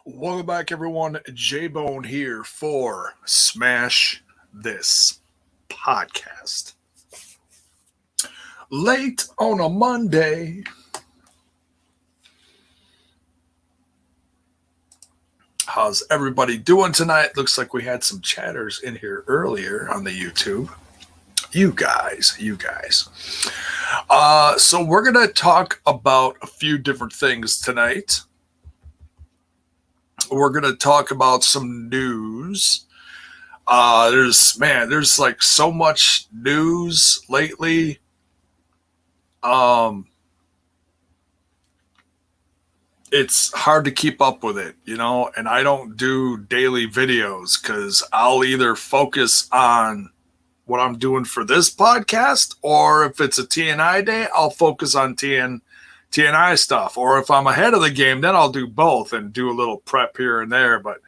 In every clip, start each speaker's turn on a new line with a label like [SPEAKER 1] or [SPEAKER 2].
[SPEAKER 1] Welcome back, everyone. JAYBONE here for Smash This Podcast. Late on a Monday. How's everybody doing tonight? Looks like we had some chatters in here earlier on the YouTube. You guys. So we're going to talk about a few different things tonight. We're going to talk about some news. There's like so much news lately. It's hard to keep up with it, and I don't do daily videos because I'll either focus on what I'm doing for this podcast, or if it's a TNI day, I'll focus on TNI stuff, or if I'm ahead of the game, then I'll do both and do a little prep here and there. But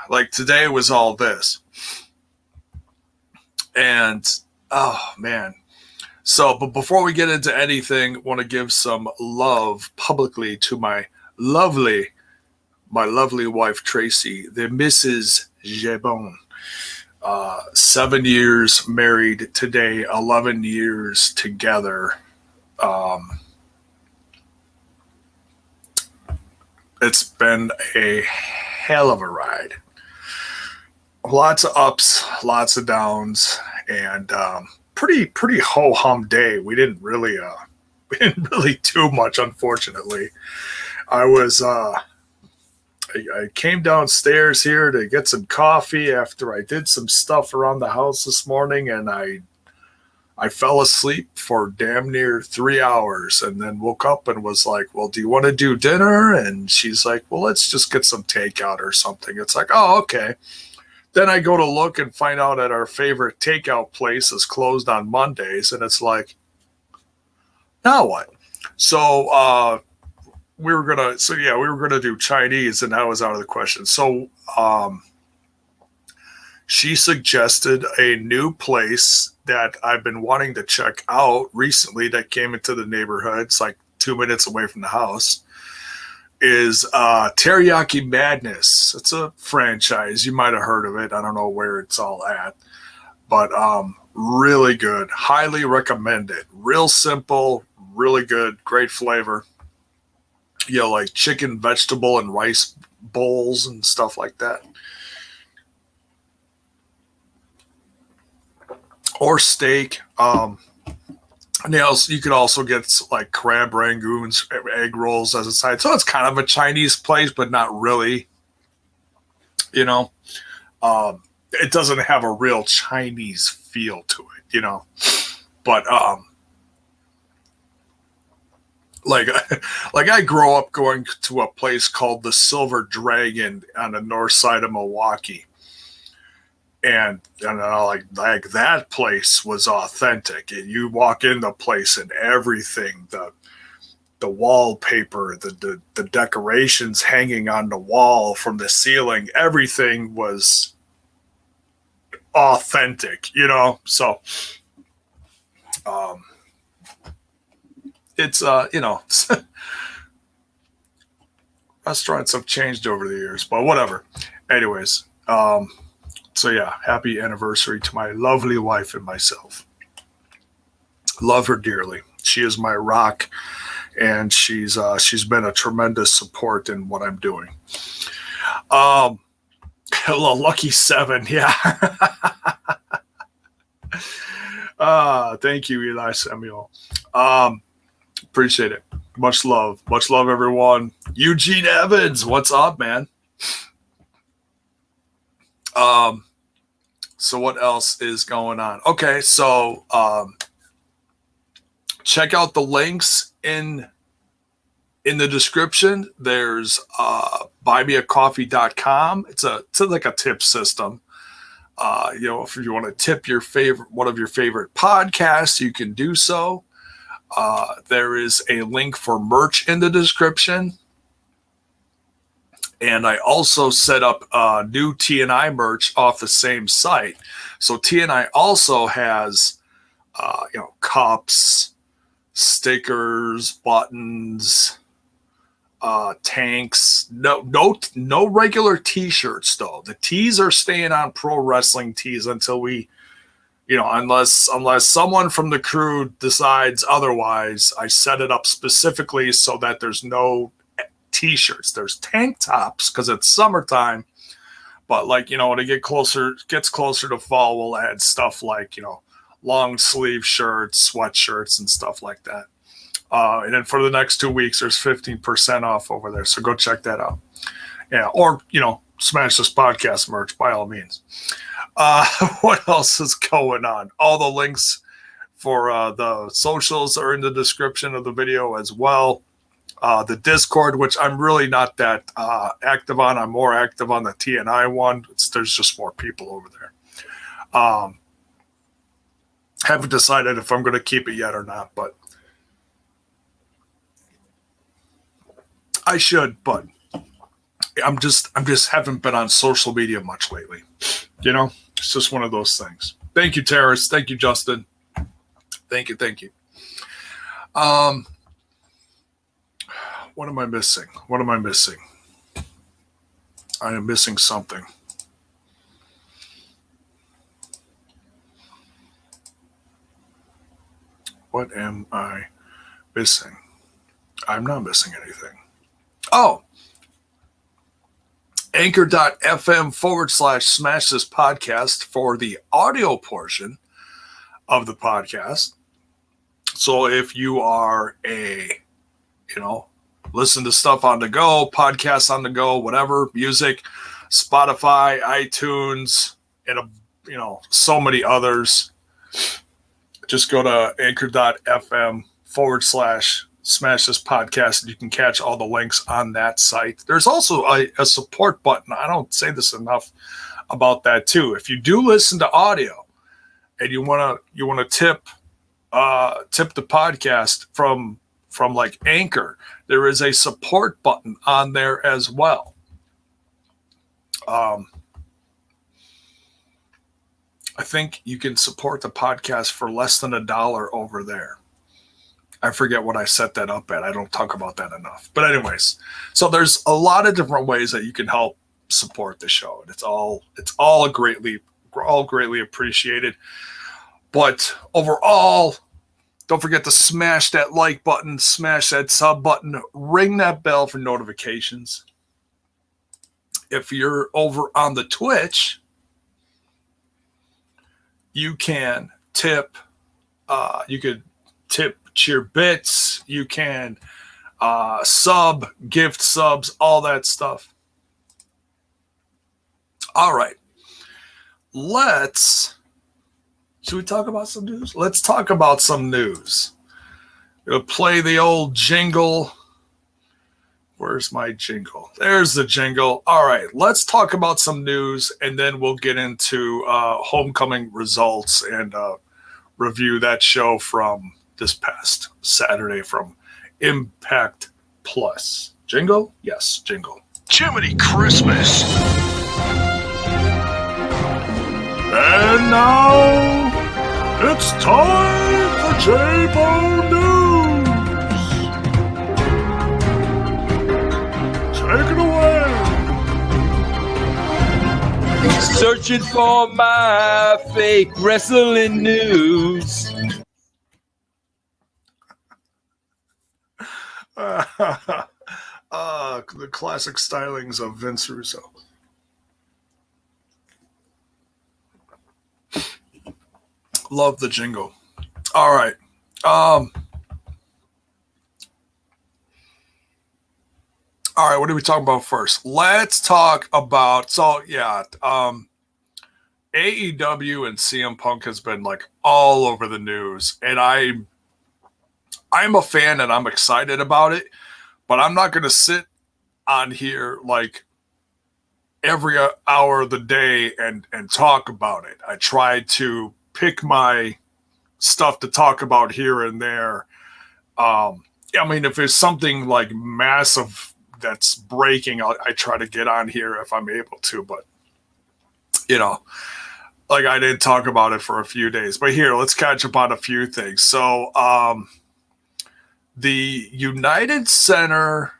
[SPEAKER 1] like today was all this. And oh man. So, but before we get into anything, I want to give some love publicly to my lovely wife, Tracy, the Mrs. JAYBONE. 7 years married today, 11 years together. It's been a hell of a ride. Lots of ups, lots of downs, and pretty ho-hum day. We didn't really do much, unfortunately. I came downstairs here to get some coffee after I did some stuff around the house this morning, and I fell asleep for damn near 3 hours and then woke up and was like, well, do you want to do dinner? And she's like, well, let's just get some takeout or something. It's like, oh, okay. Then I go to look and find out that our favorite takeout place is closed on Mondays. And it's like, now what? So we were going to do Chinese, and that was out of the question. So she suggested a new place that I've been wanting to check out recently that came into the neighborhood. It's like 2 minutes away from the house. Is Teriyaki Madness. It's a franchise. You might have heard of it. I don't know where it's all at. But really good. Highly recommend it. Real simple, really good, great flavor. Like chicken, vegetable, and rice bowls and stuff like that. Or steak. You could also get like crab rangoons, egg rolls as a side. So it's kind of a Chinese place, but not really. It doesn't have a real Chinese feel to it, But like I grew up going to a place called the Silver Dragon on the north side of Milwaukee. And like that place was authentic. And you walk in the place and everything, the wallpaper, the decorations hanging on the wall from the ceiling, everything was authentic, So it's restaurants have changed over the years, but whatever. Anyways, so yeah, happy anniversary to my lovely wife and myself. Love her dearly. She is my rock, and she's been a tremendous support in what I'm doing. Lucky 7, yeah. Thank you, Eli Samuel. Appreciate it. Much love, everyone. Eugene Evans, what's up, man? So what else is going on? Okay, so check out the links in the description. There's buymeacoffee.com. It's like a tip system. If you want to tip one of your favorite podcasts, you can do so. There is a link for merch in the description. And I also set up new TNI merch off the same site. So TNI also has, cups, stickers, buttons, tanks. No regular t-shirts though. The tees are staying on pro wrestling tees until we, unless someone from the crew decides otherwise. I set it up specifically so that there's no t-shirts. There's tank tops because it's summertime. But when it gets closer to fall, we'll add stuff like, long sleeve shirts, sweatshirts, and stuff like that. And then for the next 2 weeks, there's 15% off over there. So go check that out. Yeah. Or, smash this podcast merch by all means. What else is going on? All the links for the socials are in the description of the video as well. The Discord, which I'm really not that active on. I'm more active on the TNI one. There's just more people over there. Haven't decided if I'm going to keep it yet or not, but I should. But I'm just haven't been on social media much lately. It's just one of those things. Thank you, Terrace. Thank you, Justin. Thank you. What am I missing? I am missing something. What am I missing? I'm not missing anything. Oh, anchor.fm/smash this podcast for the audio portion of the podcast. So if you are listen to stuff on the go, podcasts on the go, whatever, music, Spotify, iTunes, and so many others, just go to anchor.fm/smash this podcast, and you can catch all the links on that site. There's also a support button. I don't say this enough about that too. If you do listen to audio and you want to tip the podcast from like Anchor, there is a support button on there as well. I think you can support the podcast for less than $1 over there. I forget what I set that up at. I don't talk about that enough. But anyways, so there's a lot of different ways that you can help support the show, and it's all greatly appreciated. But overall, don't forget to smash that like button, smash that sub button, ring that bell for notifications. If you're over on the Twitch, you can tip. You could tip cheer bits. You can gift subs, all that stuff. All right. Should we talk about some news? Let's talk about some news. We'll play the old jingle. Where's my jingle? There's the jingle. All right, let's talk about some news, and then we'll get into homecoming results and review that show from this past Saturday from Impact Plus. Jingle? Yes, jingle. Jiminy Christmas. And now, it's time for JAYBONE News. Take it away.
[SPEAKER 2] Searching for my fake wrestling news.
[SPEAKER 1] The classic stylings of Vince Russo. Love the jingle. All right. All right, what are we talking about first? Let's talk about AEW and CM Punk has been like all over the news, and I'm a fan and I'm excited about it, but I'm not going to sit on here like every hour of the day and talk about it. I try to pick my stuff to talk about here and there. I mean, if there's something like massive that's breaking, I try to get on here if I'm able to, but like I didn't talk about it for a few days, but here, let's catch up on a few things. So, the United Center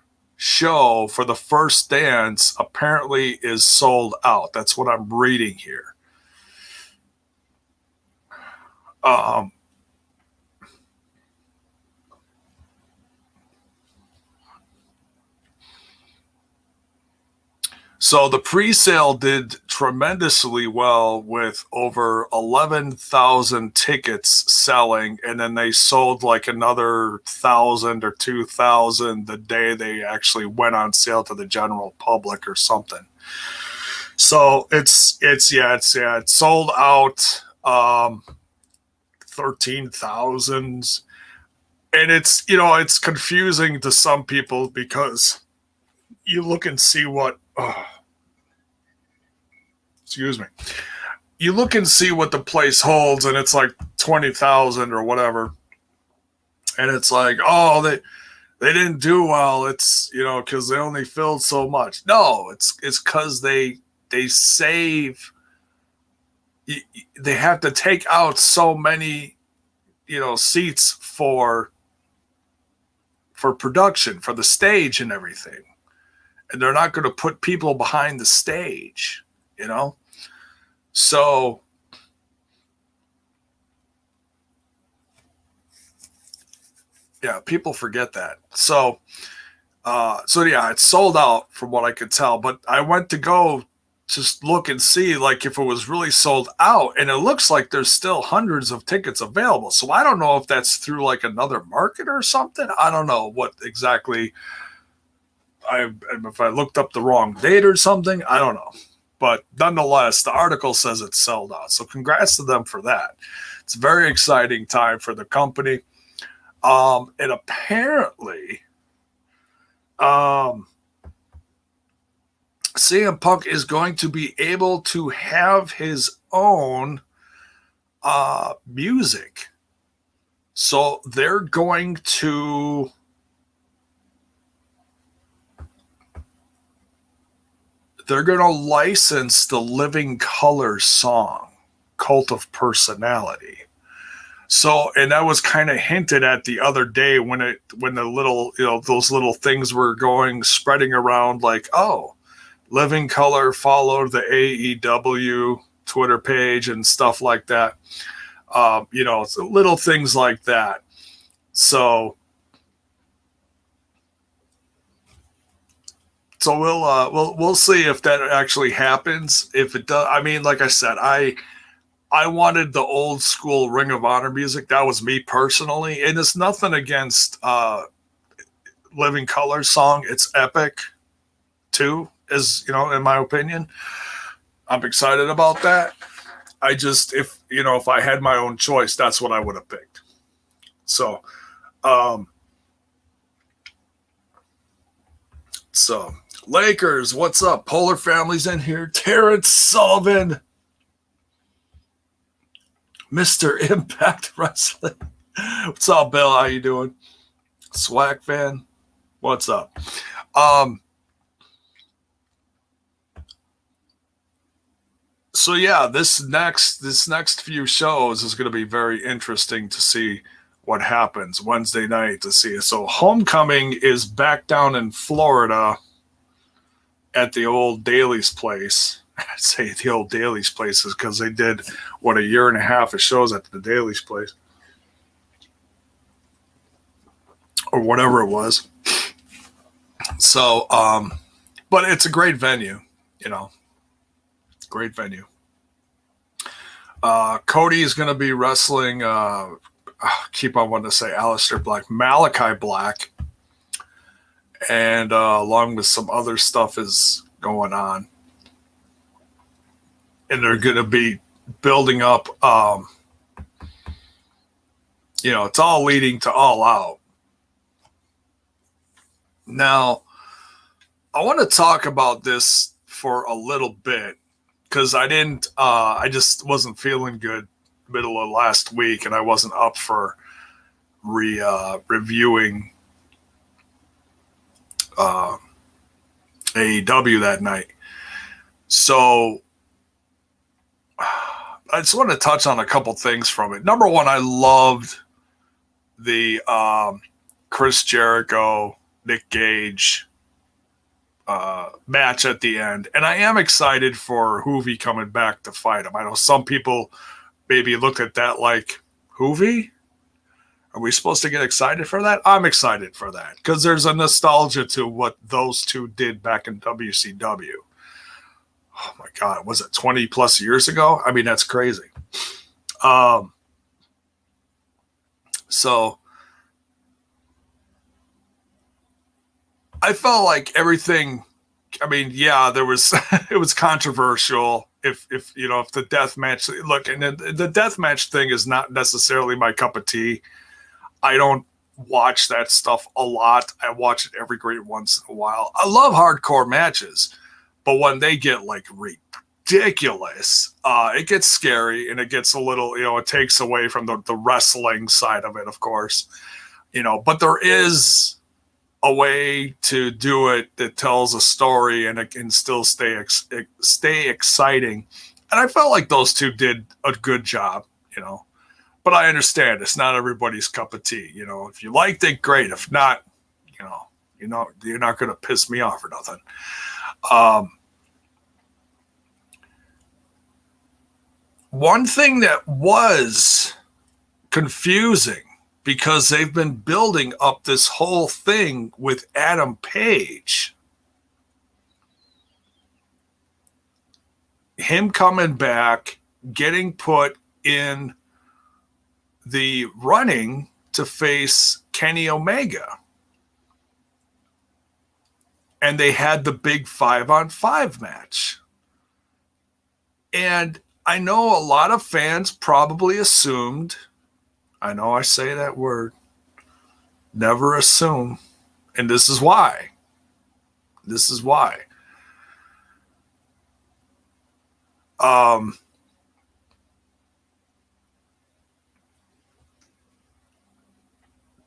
[SPEAKER 1] show for the first dance apparently is sold out. That's what I'm reading here. So the pre-sale did tremendously well with over 11,000 tickets selling, and then they sold like another 1,000 or 2,000 the day they actually went on sale to the general public or something. So it's sold out 13,000, and it's confusing to some people because you look and see what. Excuse me. You look and see what the place holds, and it's like 20,000 or whatever, and it's like, oh, they didn't do well. It's because they only filled so much. No, it's because they save. They have to take out so many, seats for production, for the stage and everything, and they're not going to put people behind the stage. So yeah, people forget that. So yeah, it's sold out from what I could tell, but I went to go just look and see like if it was really sold out, and it looks like there's still hundreds of tickets available. So I don't know if that's through like another market or something. I don't know what exactly. If I looked up the wrong date or something, I don't know. But nonetheless, the article says it's sold out. So congrats to them for that. It's a very exciting time for the company. And apparently, CM Punk is going to be able to have his own music. So they're going to... They're going to license the Living Color song, Cult of Personality. So, and that was kind of hinted at the other day when the little, those little things were spreading around like, oh, Living Color followed the AEW Twitter page and stuff like that. Little things like that. So we'll see if that actually happens. If it does, I mean, like I said, I wanted the old school Ring of Honor music. That was me personally, and it's nothing against Living Color song. It's epic too, in my opinion. I'm excited about that. I just, if I had my own choice, that's what I would have picked. So, Lakers, what's up? Polar Family's in here. Terrence Sullivan. Mr. Impact Wrestling. What's up, Bill? How you doing? Swag fan. What's up? So yeah, this next few shows is going to be very interesting to see what happens Wednesday night to see. So Homecoming is back down in Florida at the old Daly's place. I'd say the old Daly's place is because they did a year and a half of shows at the Daly's place or whatever it was. So, but it's a great venue, great venue. Cody is going to be wrestling, keep on wanting to say Aleister Black, Malachi Black, and along with some other stuff is going on. And they're going to be building up, it's all leading to All Out. Now, I want to talk about this for a little bit because I just wasn't feeling good middle of last week, and I wasn't up for reviewing AEW that night. So I just want to touch on a couple things from it. Number one, I loved the Chris Jericho, Nick Gage match at the end. And I am excited for Hoovy coming back to fight him. I know some people maybe look at that like, Hoovy? Are we supposed to get excited for that? I'm excited for that because there's a nostalgia to what those two did back in WCW. Oh my God, was it 20 plus years ago? I mean, that's crazy. So I felt like everything, I mean, yeah, there was, it was controversial. If the death match, look, and the death match thing is not necessarily my cup of tea. I don't watch that stuff a lot. I watch it every great once in a while. I love hardcore matches, but when they get like ridiculous, it gets scary and it gets a little, it takes away from the wrestling side of it, of course, but there is a way to do it that tells a story and it can still stay exciting. And I felt like those two did a good job, but I understand it's not everybody's cup of tea. If you liked it, great. If not, you're not going to piss me off or nothing. One thing that was confusing, because they've been building up this whole thing with Adam Page, him coming back, getting put in the running to face Kenny Omega. And they had the big 5-on-5 match. And I know a lot of fans probably assumed, I know I say that word, never assume. And this is why.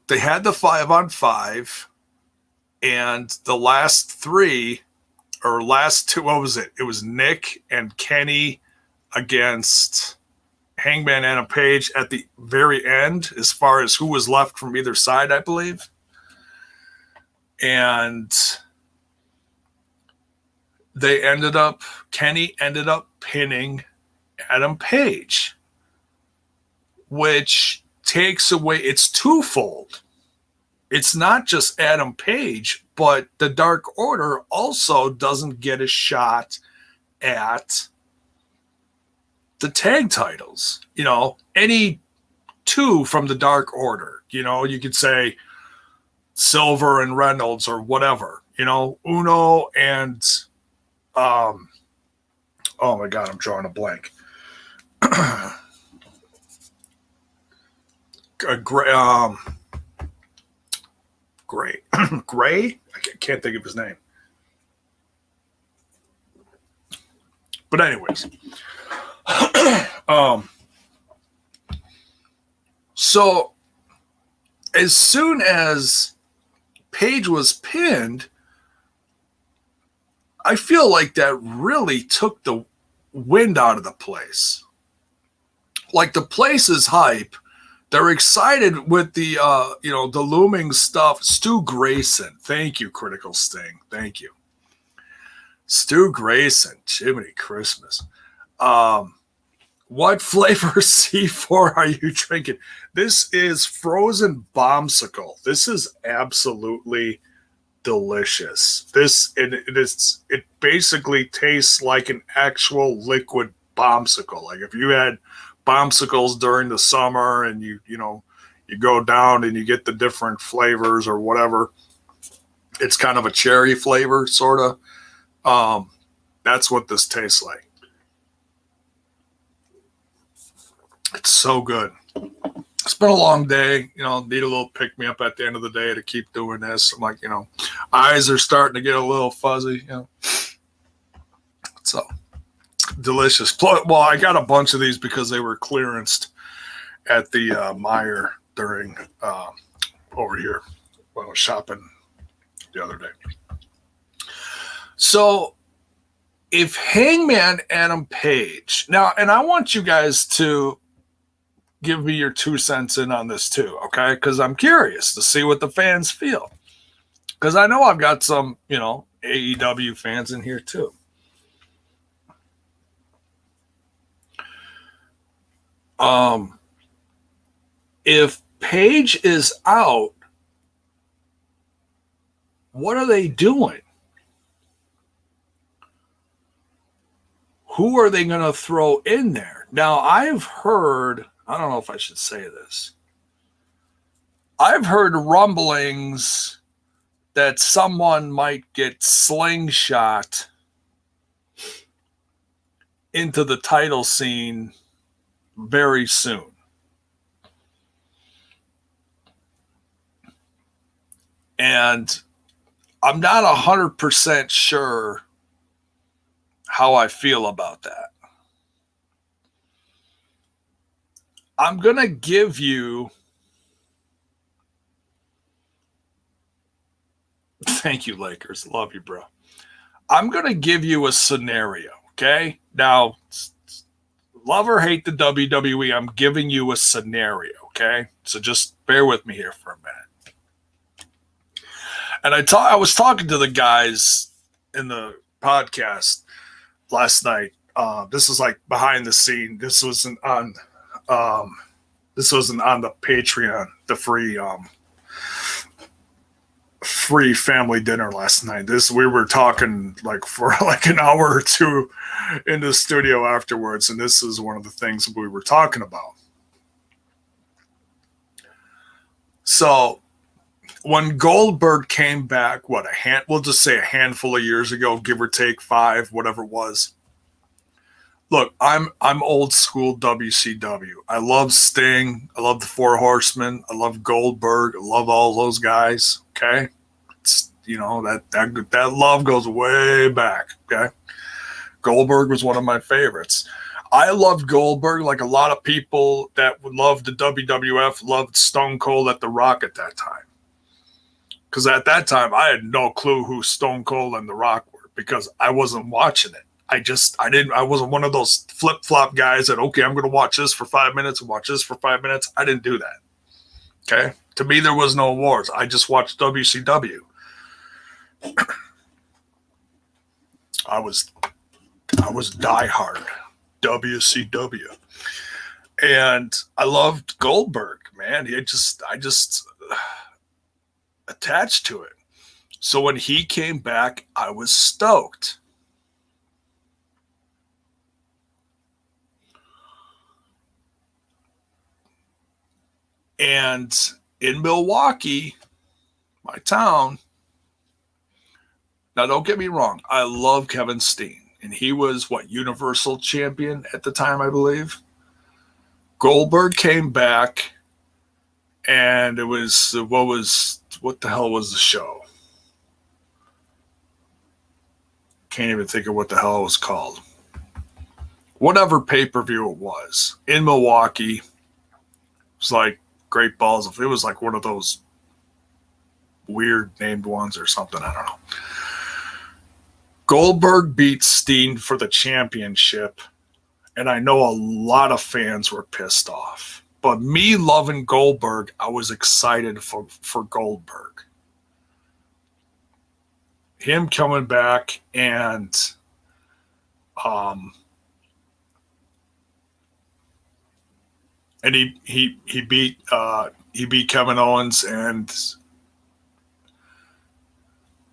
[SPEAKER 1] They had the 5-on-5, and the last three, or last two, what was it? It was Nick and Kenny against Hangman Adam Page at the very end, as far as who was left from either side, I believe. And Kenny ended up pinning Adam Page, which takes away, it's twofold. It's not just Adam Page, but the Dark Order also doesn't get a shot at the tag titles. Any two from the Dark Order, you could say Silver and Reynolds or whatever, Uno and oh my God, I'm drawing a blank. Gray. I can't think of his name. But anyways, so as soon as Page was pinned, I feel like that really took the wind out of the place. Like, the place is hype. They're excited with the, the looming stuff. Stu Grayson. Thank you, Critical Sting. Thank you. Stu Grayson. Jiminy Christmas. What flavor C4 are you drinking? This is frozen bombsicle. This is absolutely delicious. It basically tastes like an actual liquid bombsicle. Like if you had bombsicles during the summer and you go down and you get the different flavors or whatever, it's kind of a cherry flavor, sort of. That's what this tastes like. It's so good. It's been a long day, need a little pick me up at the end of the day to keep doing this. I'm like, eyes are starting to get a little fuzzy, So delicious. Well, I got a bunch of these because they were clearanced at the Meyer during over here when I was shopping the other day. So if Hangman Adam Page now, and I want you guys to give me your 2 cents in on this too, okay? Because I'm curious to see what the fans feel. Because I know I've got some, AEW fans in here too. If Paige is out, what are they doing? Who are they going to throw in there? Now, I've heard, I don't know if I should say this. I've heard rumblings that someone might get slingshot into the title scene very soon. And I'm not 100% sure how I feel about that. I'm going to give you... Thank you, Lakers. Love you, bro. I'm going to give you a scenario, okay? Now, love or hate the WWE, I'm giving you a scenario, okay? So just bear with me here for a minute. And I was talking to the guys in the podcast last night. This was like behind the scene. This wasn't on the Patreon, the free family dinner last night. We were talking like for like an hour or two in the studio afterwards, and this is one of the things we were talking about. So when Goldberg came back, we'll just say a handful of years ago, give or take 5, whatever it was. Look, I'm old school WCW. I love Sting. I love the Four Horsemen. I love Goldberg. I love all those guys. Okay, it's, you know, that love goes way back. Okay, Goldberg was one of my favorites. I loved Goldberg like a lot of people that would love the WWF loved Stone Cold at The Rock at that time. Because at that time, I had no clue who Stone Cold and The Rock were because I wasn't watching it. I wasn't one of those flip-flop guys that, okay, I'm going to watch this for 5 minutes and watch this for 5 minutes. I didn't do that. Okay? To me, there was no wars. I just watched WCW. I was diehard WCW. And I loved Goldberg, man. I just attached to it. So when he came back, I was stoked. And in Milwaukee, my town, now don't get me wrong, I love Kevin Steen. And he was, Universal Champion at the time, I believe. Goldberg came back, and it was, what the hell was the show? Can't even think of what the hell it was called. Whatever pay-per-view it was, in Milwaukee, it was like Great Balls. It was like one of those weird named ones or something. I don't know. Goldberg beat Steen for the championship, and I know a lot of fans were pissed off. But me loving Goldberg, I was excited for Goldberg. Him coming back and he beat Kevin Owens, and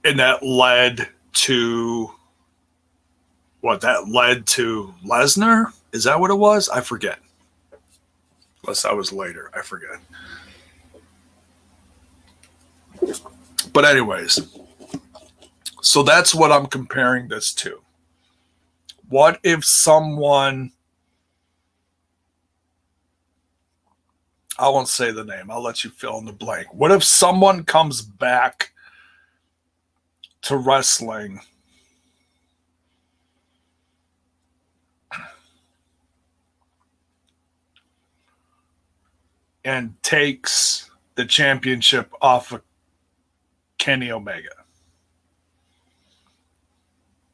[SPEAKER 1] that led to Lesnar? Is that what it was? I forget. Unless that was later. I forget. But anyways, so that's what I'm comparing this to. What if someone, I won't say the name, I'll let you fill in the blank. What if someone comes back to wrestling and takes the championship off of Kenny Omega?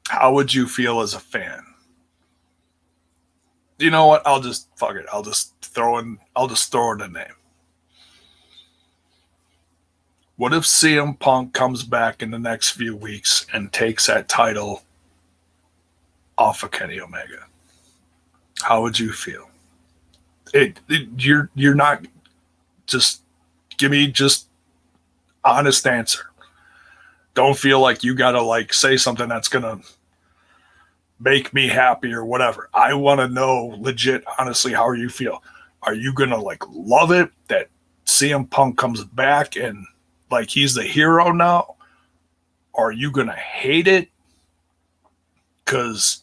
[SPEAKER 1] How would you feel as a fan? You know what? I'll just throw in a name. What if CM Punk comes back in the next few weeks and takes that title off of Kenny Omega? How would you feel? You're not, just give me just honest answer. Don't feel like you gotta like say something that's gonna make me happy or whatever. I want to know legit, honestly, how you feel. Are you gonna like love it that CM Punk comes back and like he's the hero now? Or are you gonna hate it because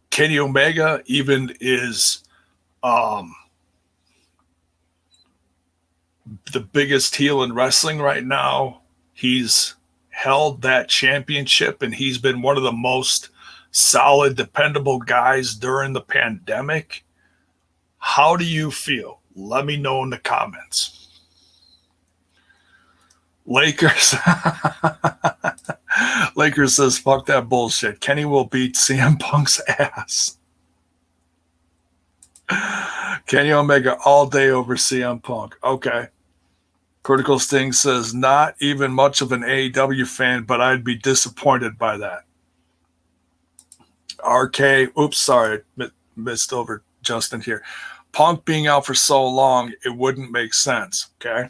[SPEAKER 1] Kenny Omega even is the biggest heel in wrestling right now? He's held that championship and he's been one of the most solid, dependable guys during the pandemic. How do you feel? Let me know in the comments. Lakers. Lakers says, fuck that bullshit. Kenny will beat CM Punk's ass. Kenny Omega all day over CM Punk. Okay. Critical Sting says, not even much of an AEW fan, but I'd be disappointed by that. RK, oops, sorry, missed over Justin here. Punk being out for so long, it wouldn't make sense, okay?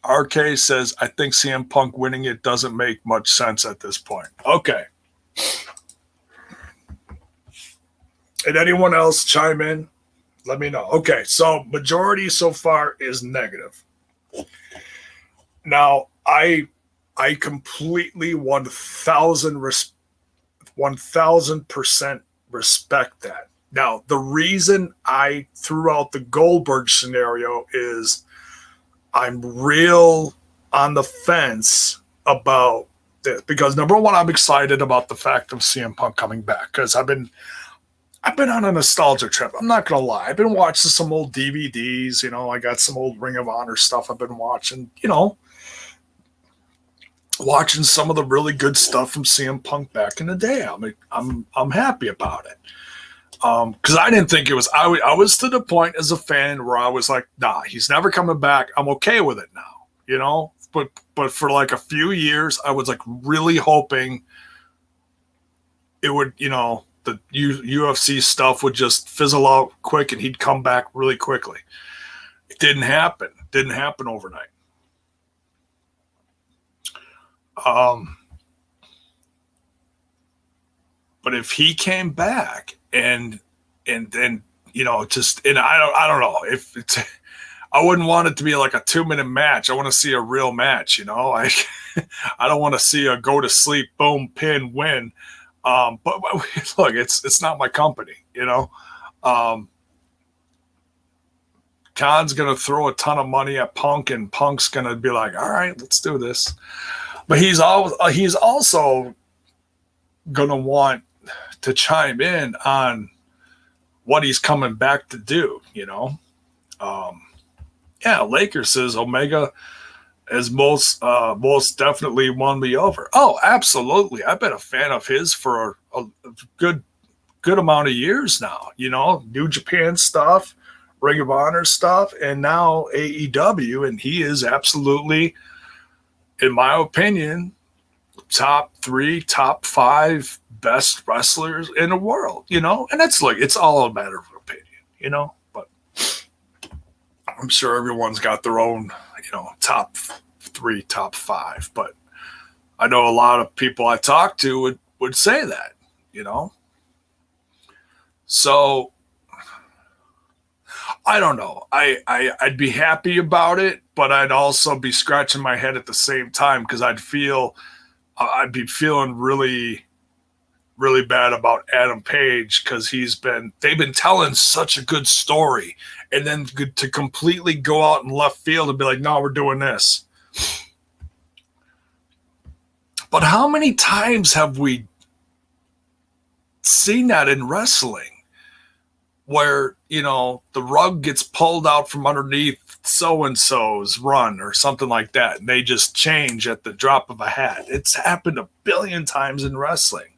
[SPEAKER 1] RK says, I think CM Punk winning it doesn't make much sense at this point. Okay. And anyone else chime in? Let me know. Okay, so majority so far is negative. Now, I completely 1,000% respect that. Now, the reason I threw out the Goldberg scenario is I'm real on the fence about this because, number one, I'm excited about the fact of CM Punk coming back because I've been on a nostalgia trip. I'm not going to lie. I've been watching some old DVDs. You know, I got some old Ring of Honor stuff I've been watching, you know, watching some of the really good stuff from CM Punk back in the day. I'm happy about it. Because I didn't think it was, I was to the point as a fan where I was like, nah, he's never coming back. I'm okay with it now, you know? But for like a few years, I was like really hoping it would, you know, the UFC stuff would just fizzle out quick and he'd come back really quickly. It didn't happen. It didn't happen overnight. But if he came back and then, you know, just, and I don't know if it's, I wouldn't want it to be like a 2-minute match. I want to see a real match, you know, I don't want to see a go to sleep, boom, pin, win. But look, it's not my company, you know. Khan's going to throw a ton of money at Punk and Punk's going to be like, all right, let's do this. But he's also going to want to chime in on what he's coming back to do, you know. Yeah, Lakers says Omega has most definitely won me over. Oh, absolutely. I've been a fan of his for a good amount of years now, you know, New Japan stuff, Ring of Honor stuff, and now AEW, and he is absolutely, in my opinion, top 3, top 5 best wrestlers in the world, you know? And that's like, it's all a matter of opinion, you know? But I'm sure everyone's got their own, you know, top 3, top 5. But I know a lot of people I talk to would say that, you know? So I don't know. I'd be happy about it, but I'd also be scratching my head at the same time because I'd be feeling really, really bad about Adam Page because they've been telling such a good story, and then to completely go out in left field and be like, no, we're doing this. But how many times have we seen that in wrestling where, you know, the rug gets pulled out from underneath so-and-so's run or something like that, and they just change at the drop of a hat? It's happened a billion times in wrestling.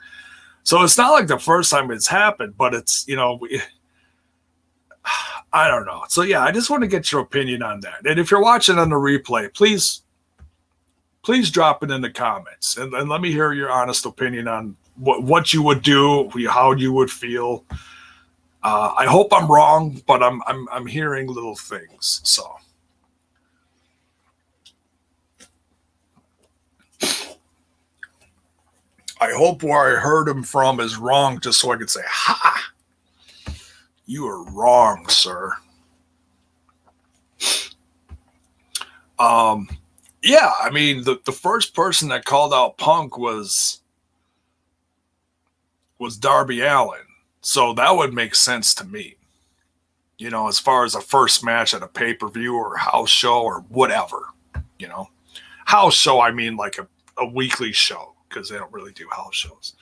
[SPEAKER 1] So it's not like the first time it's happened, but it's, you know, I don't know. So yeah, I just want to get your opinion on that. And if you're watching on the replay, please please drop it in the comments and let me hear your honest opinion on what you would do, how you would feel. I hope I'm wrong, but I'm hearing little things. So I hope where I heard him from is wrong, just so I could say, ha, you are wrong, sir. Yeah, I mean, the first person that called out Punk was Darby Allin. So that would make sense to me. You know, as far as a first match at a pay-per-view or house show or whatever, you know. House show, I mean like a weekly show, because they don't really do house shows.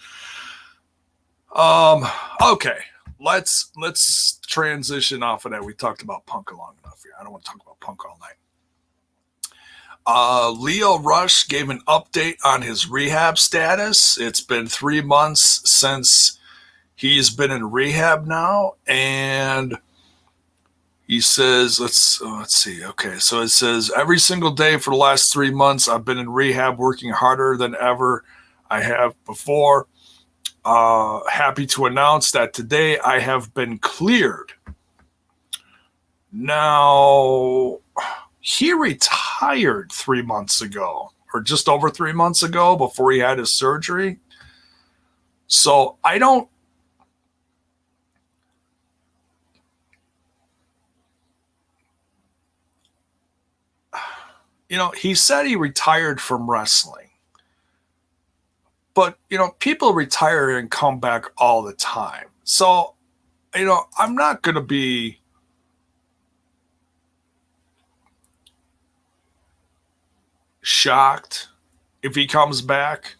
[SPEAKER 1] Okay. Let's transition off of that. We talked about Punk long enough here. I don't want to talk about Punk all night. Leo Rush gave an update on his rehab status. It's been 3 months since he's been in rehab now, and he says, let's see. Okay, so it says, every single day for the last 3 months, I've been in rehab, working harder than ever I have before. Happy to announce that today I have been cleared. Now, he retired 3 months ago, or just over 3 months ago, before he had his surgery. So I don't, you know, he said he retired from wrestling. But, you know, people retire and come back all the time. So, you know, I'm not going to be shocked if he comes back.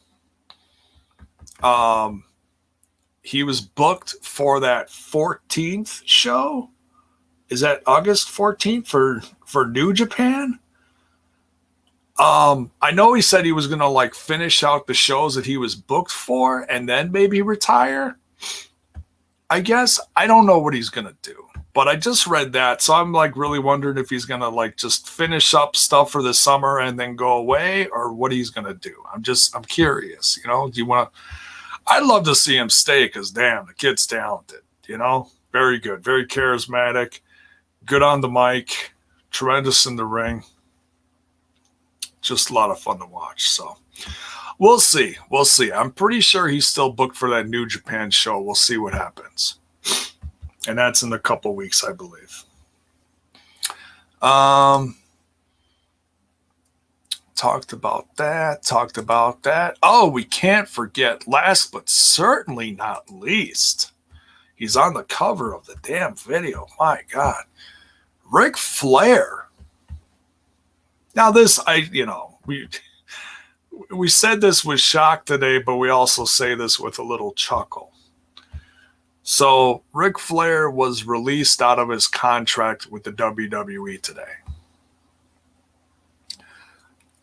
[SPEAKER 1] He was booked for that 14th show. Is that August 14th for New Japan? I know he said he was going to like finish out the shows that he was booked for and then maybe retire. I guess I don't know what he's going to do, but I just read that. So I'm like really wondering if he's going to like just finish up stuff for the summer and then go away, or what he's going to do. I'm curious, you know, do you want to, I'd love to see him stay, because damn, the kid's talented, you know, very good, very charismatic, good on the mic, tremendous in the ring. Just a lot of fun to watch. So we'll see. We'll see. I'm pretty sure he's still booked for that New Japan show. We'll see what happens. And that's in a couple weeks, I believe. Talked about that. Oh, we can't forget, last but certainly not least, he's on the cover of the damn video. My God. Ric Flair. Now this, we said this with shock today, but we also say this with a little chuckle. So Ric Flair was released out of his contract with the WWE today.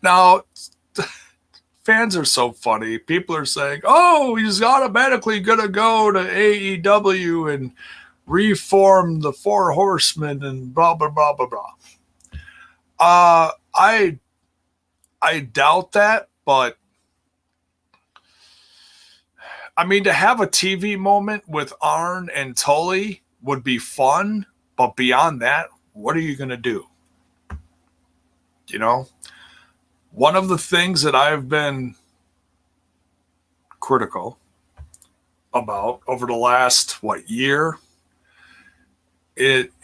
[SPEAKER 1] Now, fans are so funny. People are saying, oh, he's automatically going to go to AEW and reform the Four Horsemen and blah, blah, blah, blah, blah. I doubt that, but I mean, to have a TV moment with Arn and Tully would be fun, but beyond that, what are you going to do? You know, one of the things that I've been critical about over the last, year,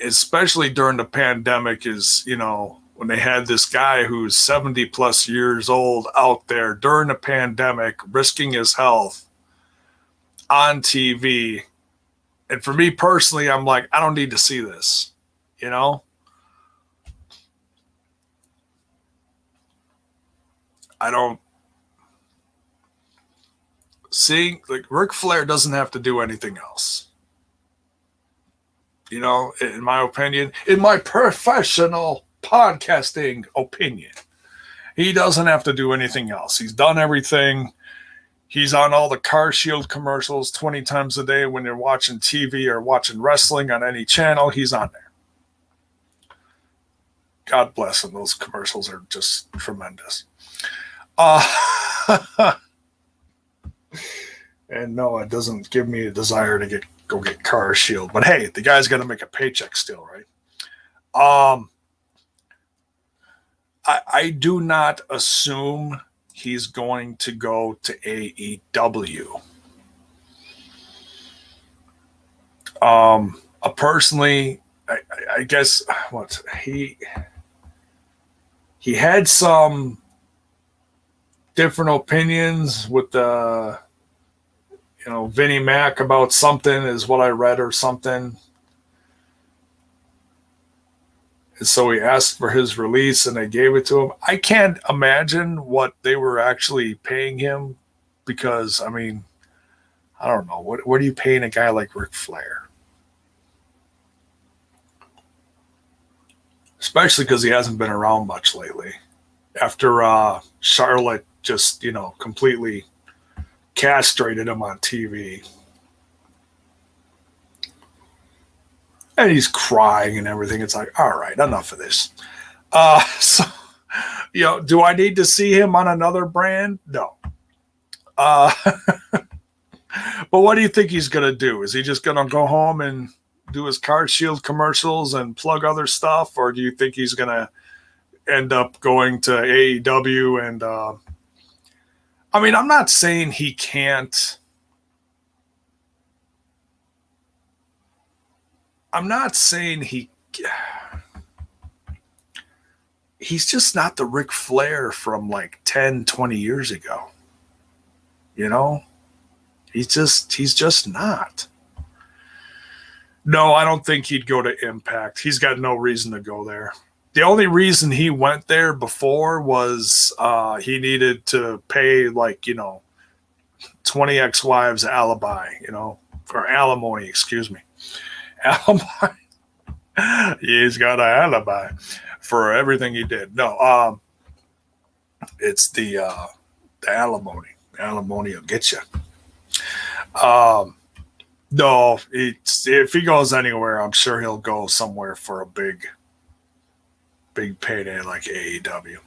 [SPEAKER 1] especially during the pandemic, is, you know, when they had this guy who's 70 plus years old out there during the pandemic, risking his health on TV. And for me personally, I'm like, I don't need to see this, you know? I don't. Seeing, like, Ric Flair doesn't have to do anything else. You know, in my opinion, in my professional podcasting opinion, he doesn't have to do anything else. He's done everything. He's on all the Car Shield commercials 20 times a day when you're watching TV or watching wrestling on any channel. He's on there. God bless him. Those commercials are just tremendous. And no, it doesn't give me a desire to go get Car Shield. But hey, the guy's got to make a paycheck still, right? I do not assume he's going to go to AEW. Personally, I guess what he had some different opinions with the Vinnie Mac about something is what I read or something. And so he asked for his release and they gave it to him. I can't imagine what they were actually paying him because, I mean, I don't know. What are you paying a guy like Ric Flair? Especially because he hasn't been around much lately. After Charlotte just, completely castrated him on TV. And he's crying and everything. It's like, all right, enough of this. So, do I need to see him on another brand? No. But what do you think he's going to do? Is he just going to go home and do his Car Shield commercials and plug other stuff? Or do you think he's going to end up going to AEW? And, I mean, I'm not saying he can't. I'm not saying he's just not the Ric Flair from like 10, 20 years ago. He's just not. No, I don't think he'd go to Impact. He's got no reason to go there. The only reason he went there before was he needed to pay 20 ex-wives alibi, or alimony, excuse me. Alibi. He's got an alibi for everything he did. No, it's the alimony. Alimony will get you. No, if he goes anywhere, I'm sure he'll go somewhere for a big payday like AEW.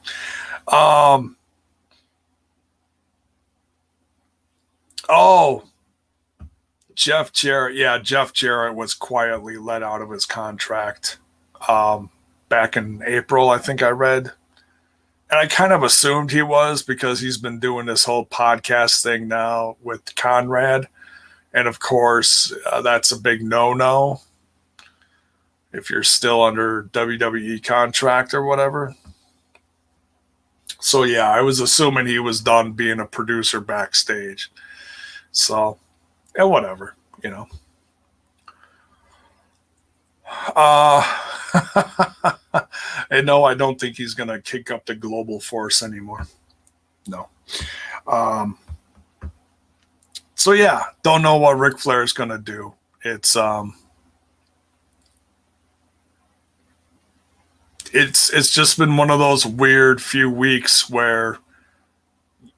[SPEAKER 1] Jeff Jarrett. Yeah, Jeff Jarrett was quietly let out of his contract back in April, I think I read. And I kind of assumed he was because he's been doing this whole podcast thing now with Conrad. And of course, that's a big no-no if you're still under WWE contract or whatever. So yeah, I was assuming he was done being a producer backstage. So, and whatever, And no, I don't think he's going to kick up the Global Force anymore. No. So yeah, don't know what Ric Flair is going to do. It's just been one of those weird few weeks where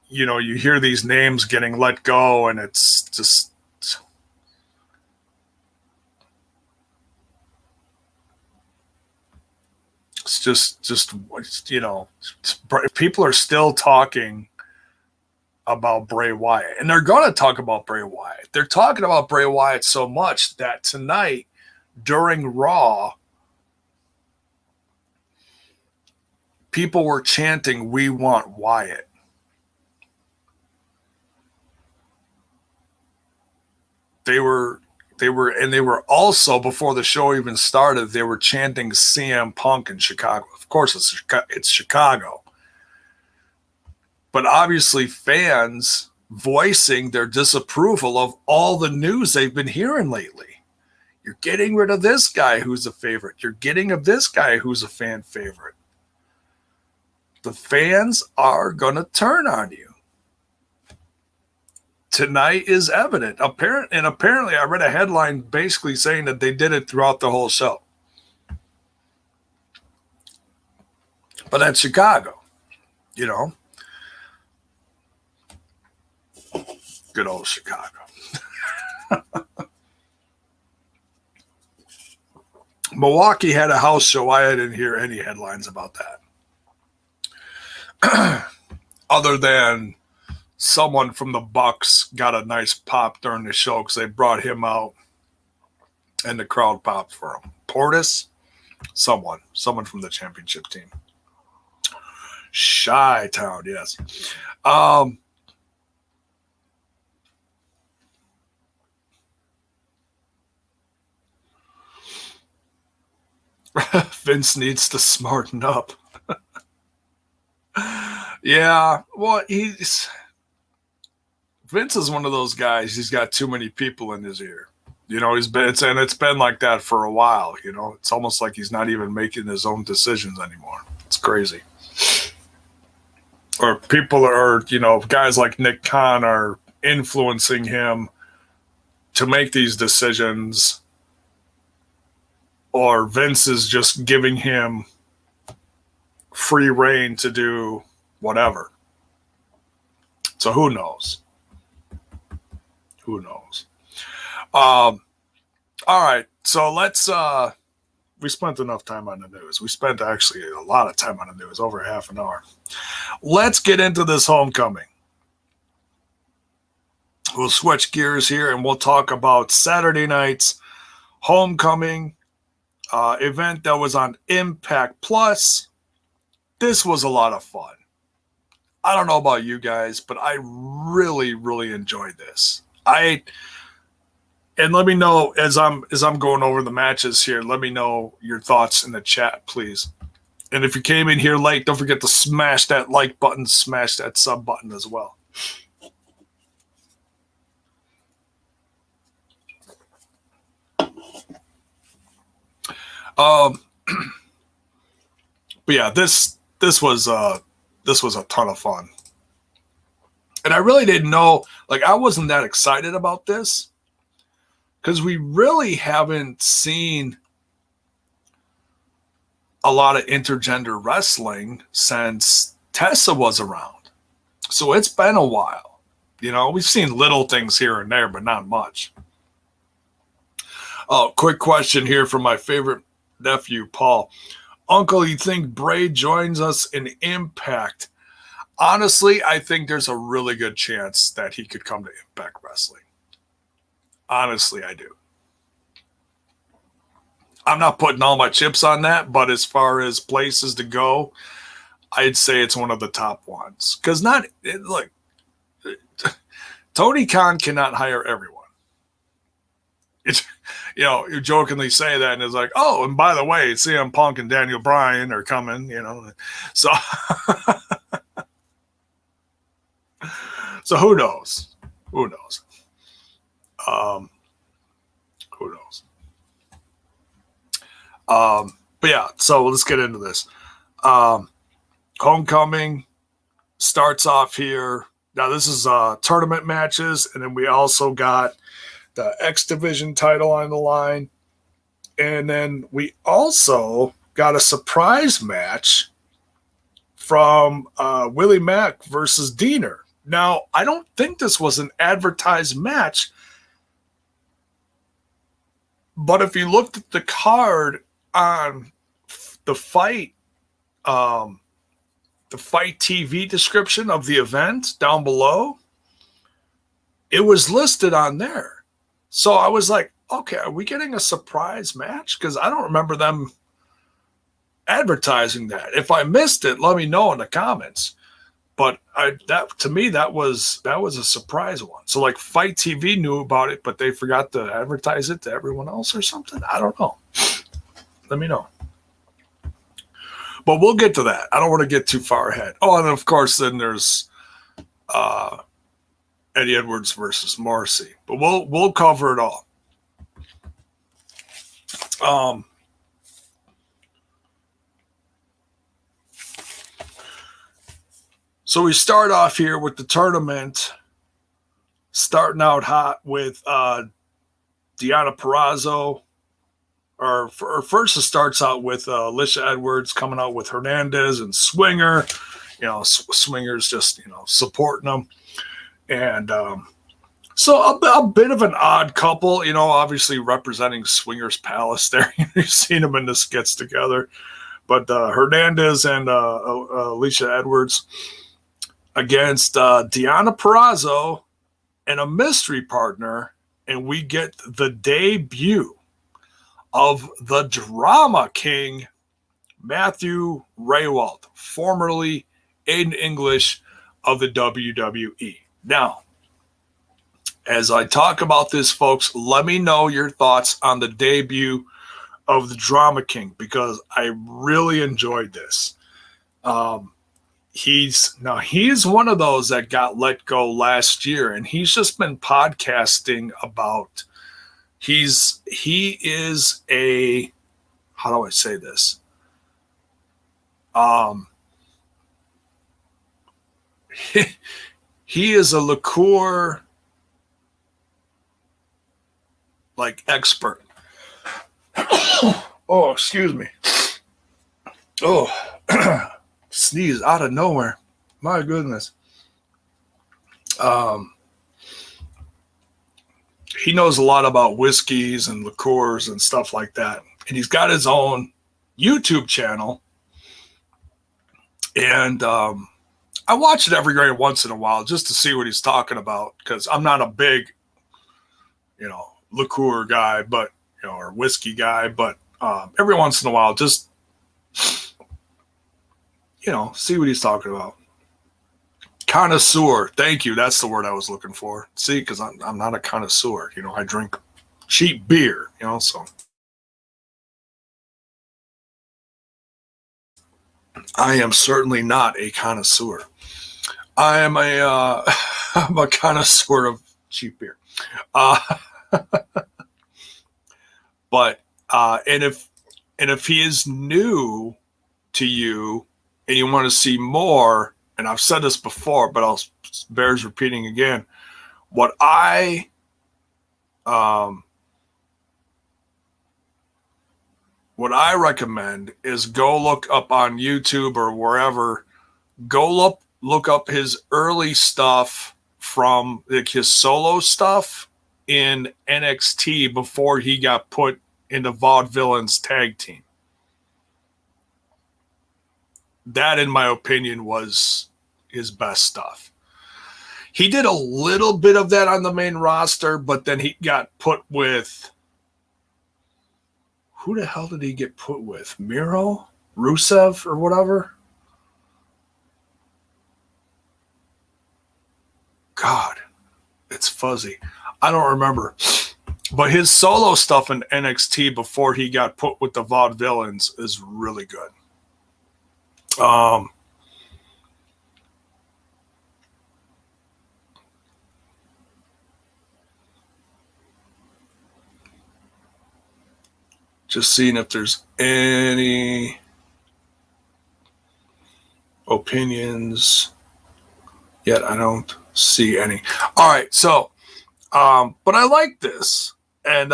[SPEAKER 1] you hear these names getting let go and it's just people are still talking about Bray Wyatt, and they're going to talk about Bray Wyatt. They're talking about Bray Wyatt so much that tonight during Raw, people were chanting, "We want Wyatt." They were also, before the show even started, they were chanting CM Punk in Chicago. Of course, it's Chicago. But obviously fans voicing their disapproval of all the news they've been hearing lately. You're getting rid of this guy who's a favorite. You're getting of this guy who's a fan favorite. The fans are going to turn on you. Tonight is evident. Apparently, I read a headline basically saying that they did it throughout the whole show. But that's Chicago, Good old Chicago. Milwaukee had a house show. I didn't hear any headlines about that. other than someone from the Bucks got a nice pop during the show because they brought him out and the crowd popped for him. Portis, someone from the championship team. Chi-Town, yes. Vince needs to smarten up. Yeah, well, Vince is one of those guys. He's got too many people in his ear. You know, it's been like that for a while. You know, it's almost like he's not even making his own decisions anymore. It's crazy. Or people are, you know, guys like Nick Khan are influencing him to make these decisions, or Vince is just giving him free reign to do whatever. So who knows? Who knows? All right. So let's, we spent enough time on the news. We spent actually a lot of time on the news, over half an hour. Let's get into this homecoming. We'll switch gears here and we'll talk about Saturday night's homecoming event that was on Impact Plus. This was a lot of fun. I don't know about you guys, but I really, really enjoyed this. And let me know as I'm going over the matches here, let me know your thoughts in the chat, please. And if you came in here late, don't forget to smash that like button, smash that sub button as well. But yeah, this was a ton of fun. And I really didn't know, like, I wasn't that excited about this because we really haven't seen a lot of intergender wrestling since Tessa was around. So it's been a while. You know, we've seen little things here and there, but not much. Oh, quick question here from my favorite nephew, Paul. Uncle, you think Bray joins us in Impact? Honestly, I think there's a really good chance that he could come to Impact Wrestling. Honestly, I do. I'm not putting all my chips on that, but as far as places to go, I'd say it's one of the top ones. Because look, Tony Khan cannot hire everyone. You know, you jokingly say that, and it's like, oh, and by the way, CM Punk and Daniel Bryan are coming, you know. So, so who knows? Who knows? Who knows? But yeah, so let's get into this. Homecoming starts off here. Now, this is tournament matches, and then we also got the X Division title on the line. And then we also got a surprise match from Willie Mack versus Deonna. Now, I don't think this was an advertised match, but if you looked at the card on the fight TV description of the event down below, it was listed on there. So I was like, okay, are we getting a surprise match? Because I don't remember them advertising that. If I missed it, let me know in the comments. But to me, that was a surprise one. So like Fight TV knew about it, but they forgot to advertise it to everyone else or something. I don't know. Let me know. But we'll get to that. I don't want to get too far ahead. Oh, and of course, then there's Eddie Edwards versus Morrissey. But we'll cover it all. So we start off here with the tournament, starting out hot with Deonna Purrazzo. Or first it starts out with Alisha Edwards coming out with Hernandez and Swinger. You know, Swinger's just, you know, supporting them. And so a bit of an odd couple, you know, obviously representing Swinger's Palace there. You've seen them in the skits together. But Hernandez and Alisha Edwards. against Deonna Purrazzo and a mystery partner, and we get the debut of the Drama King, Matthew Rehwoldt, formerly Aiden English of the WWE. Now, as I talk about this, folks, let me know your thoughts on the debut of the Drama King, because I really enjoyed this. He's one of those that got let go last year, and he's just been podcasting about he is a, how do I say this? He is a liqueur like expert. Oh, excuse me. Oh, sneeze out of nowhere. My goodness. He knows a lot about whiskeys and liqueurs and stuff like that. And he's got his own YouTube channel. And I watch it every once in a while just to see what he's talking about, because I'm not a big, liqueur guy, but, or whiskey guy, but every once in a while, just, see what he's talking about. Connoisseur. Thank you. That's the word I was looking for. See, because I'm not a connoisseur. I drink cheap beer, so. I am certainly not a connoisseur. I am I'm a connoisseur of cheap beer. But and if he is new to you and you want to see more, and I've said this before, but bears repeating again, what I recommend is go look up on YouTube or wherever, go look up his early stuff from his solo stuff in NXT before he got put into Vaudevillains tag team. That, in my opinion, was his best stuff. He did a little bit of that on the main roster, but then he got put with, who the hell did he get put with? Miro? Rusev or whatever? God, it's fuzzy. I don't remember. But his solo stuff in NXT before he got put with the Vaudevillains is really good. Just seeing if there's any opinions. Yet I don't see any. All right, so, but I like this. And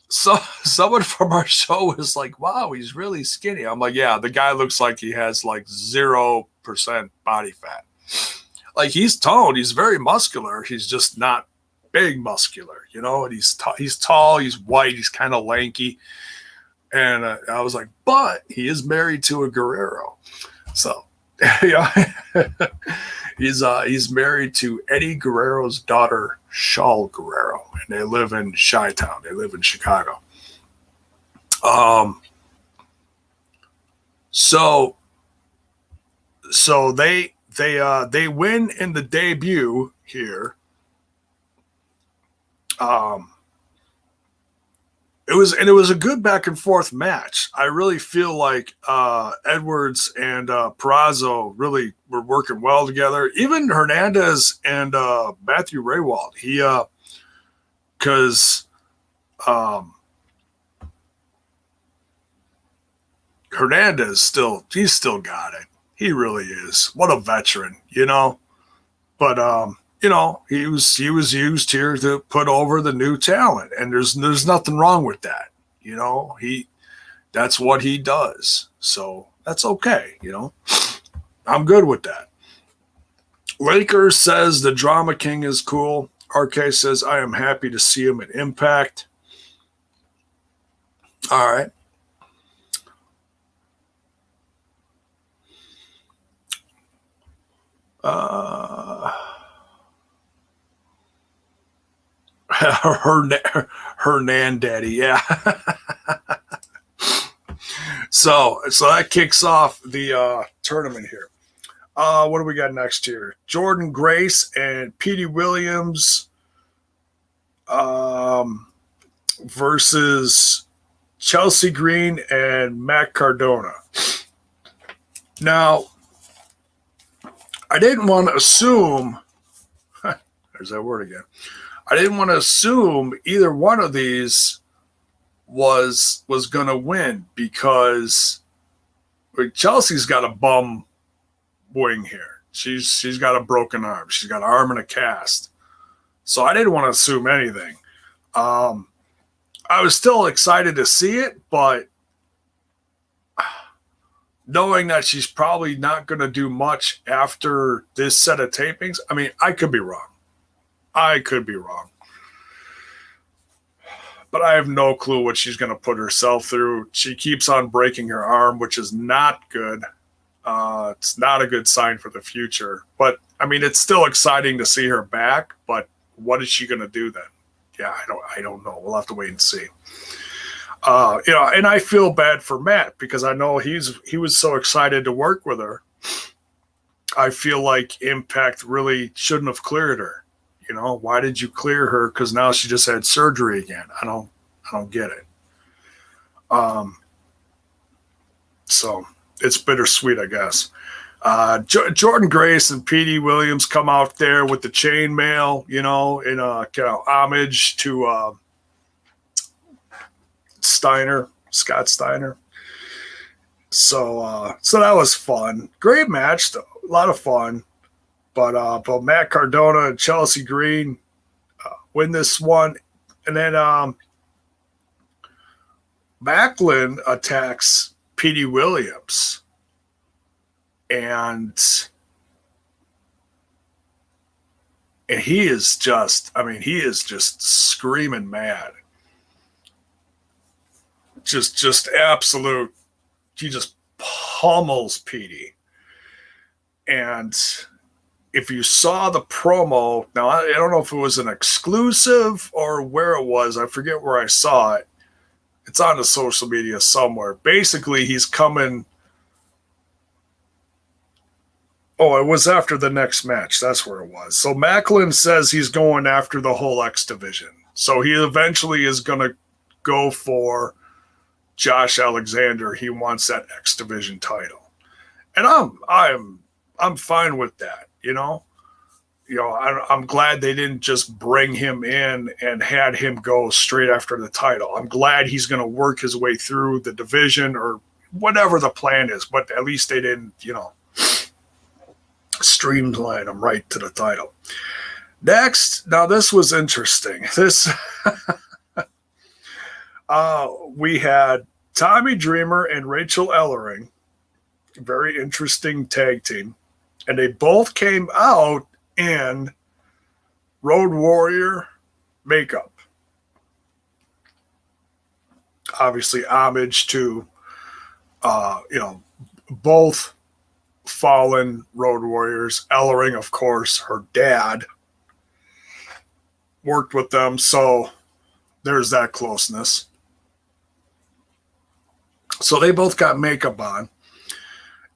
[SPEAKER 1] so someone from our show was like, wow, he's really skinny. I'm like, yeah, the guy looks like he has like 0% body fat. Like, he's toned, he's very muscular. He's just not big muscular, and he's tall, he's white, he's kind of lanky. And I was like, but he is married to a Guerrero. So, he's married to Eddie Guerrero's daughter, Shaul Guerrero, and they live in Chi-Town. They live in Chicago. So they win in the debut here. It was a good back and forth match. I really feel like Edwards and Purrazzo really were working well together. Even Hernandez and Matthew Rehwoldt. Because Hernandez still got it. He really is. What a veteran, But he was used here to put over the new talent, and there's nothing wrong with that. That's what he does. So that's okay. I'm good with that. Lakers says the Drama King is cool. RK says I am happy to see him at Impact. All right. Uh, Hernandez, yeah. So that kicks off the tournament here. What do we got next here? Jordynne Grace and Petey Williams versus Chelsea Green and Mack Cardona. Now, I didn't want to assume, there's that word again. I didn't want to assume either one of these was going to win because Chelsea's got a bum wing here. She's got a broken arm. She's got an arm in a cast. So I didn't want to assume anything. I was still excited to see it, but knowing that she's probably not going to do much after this set of tapings, I mean, I could be wrong. But I have no clue what she's going to put herself through. She keeps on breaking her arm, which is not good. It's not a good sign for the future. But, I mean, it's still exciting to see her back, but what is she going to do then? Yeah, I don't know. We'll have to wait and see. And I feel bad for Matt because I know he was so excited to work with her. I feel like Impact really shouldn't have cleared her. Why did you clear her? Because now she just had surgery again. I don't get it. So it's bittersweet, I guess. Jordynne Grace and Petey Williams come out there with the chainmail, in a kind of homage to Scott Steiner. So that was fun. Great match, though. A lot of fun. But Mack Cardona and Chelsea Green win this one. And then Macklin attacks Petey Williams. And he is just screaming mad. Just absolute. He just pummels Petey. And if you saw the promo, now I don't know if it was an exclusive or where it was. I forget where I saw it. It's on the social media somewhere. Basically, he's coming. Oh, it was after the next match. That's where it was. So Macklin says he's going after the whole X division. So he eventually is going to go for Josh Alexander. He wants that X division title. And I'm fine with that. I'm glad they didn't just bring him in and had him go straight after the title. I'm glad he's going to work his way through the division or whatever the plan is, but at least they didn't, streamline him right to the title. Next, now this was interesting. We had Tommy Dreamer and Rachel Ellering, very interesting tag team. And they both came out in Road Warrior makeup. Obviously, homage to, both fallen Road Warriors. Ellering, of course, her dad worked with them. So there's that closeness. So they both got makeup on.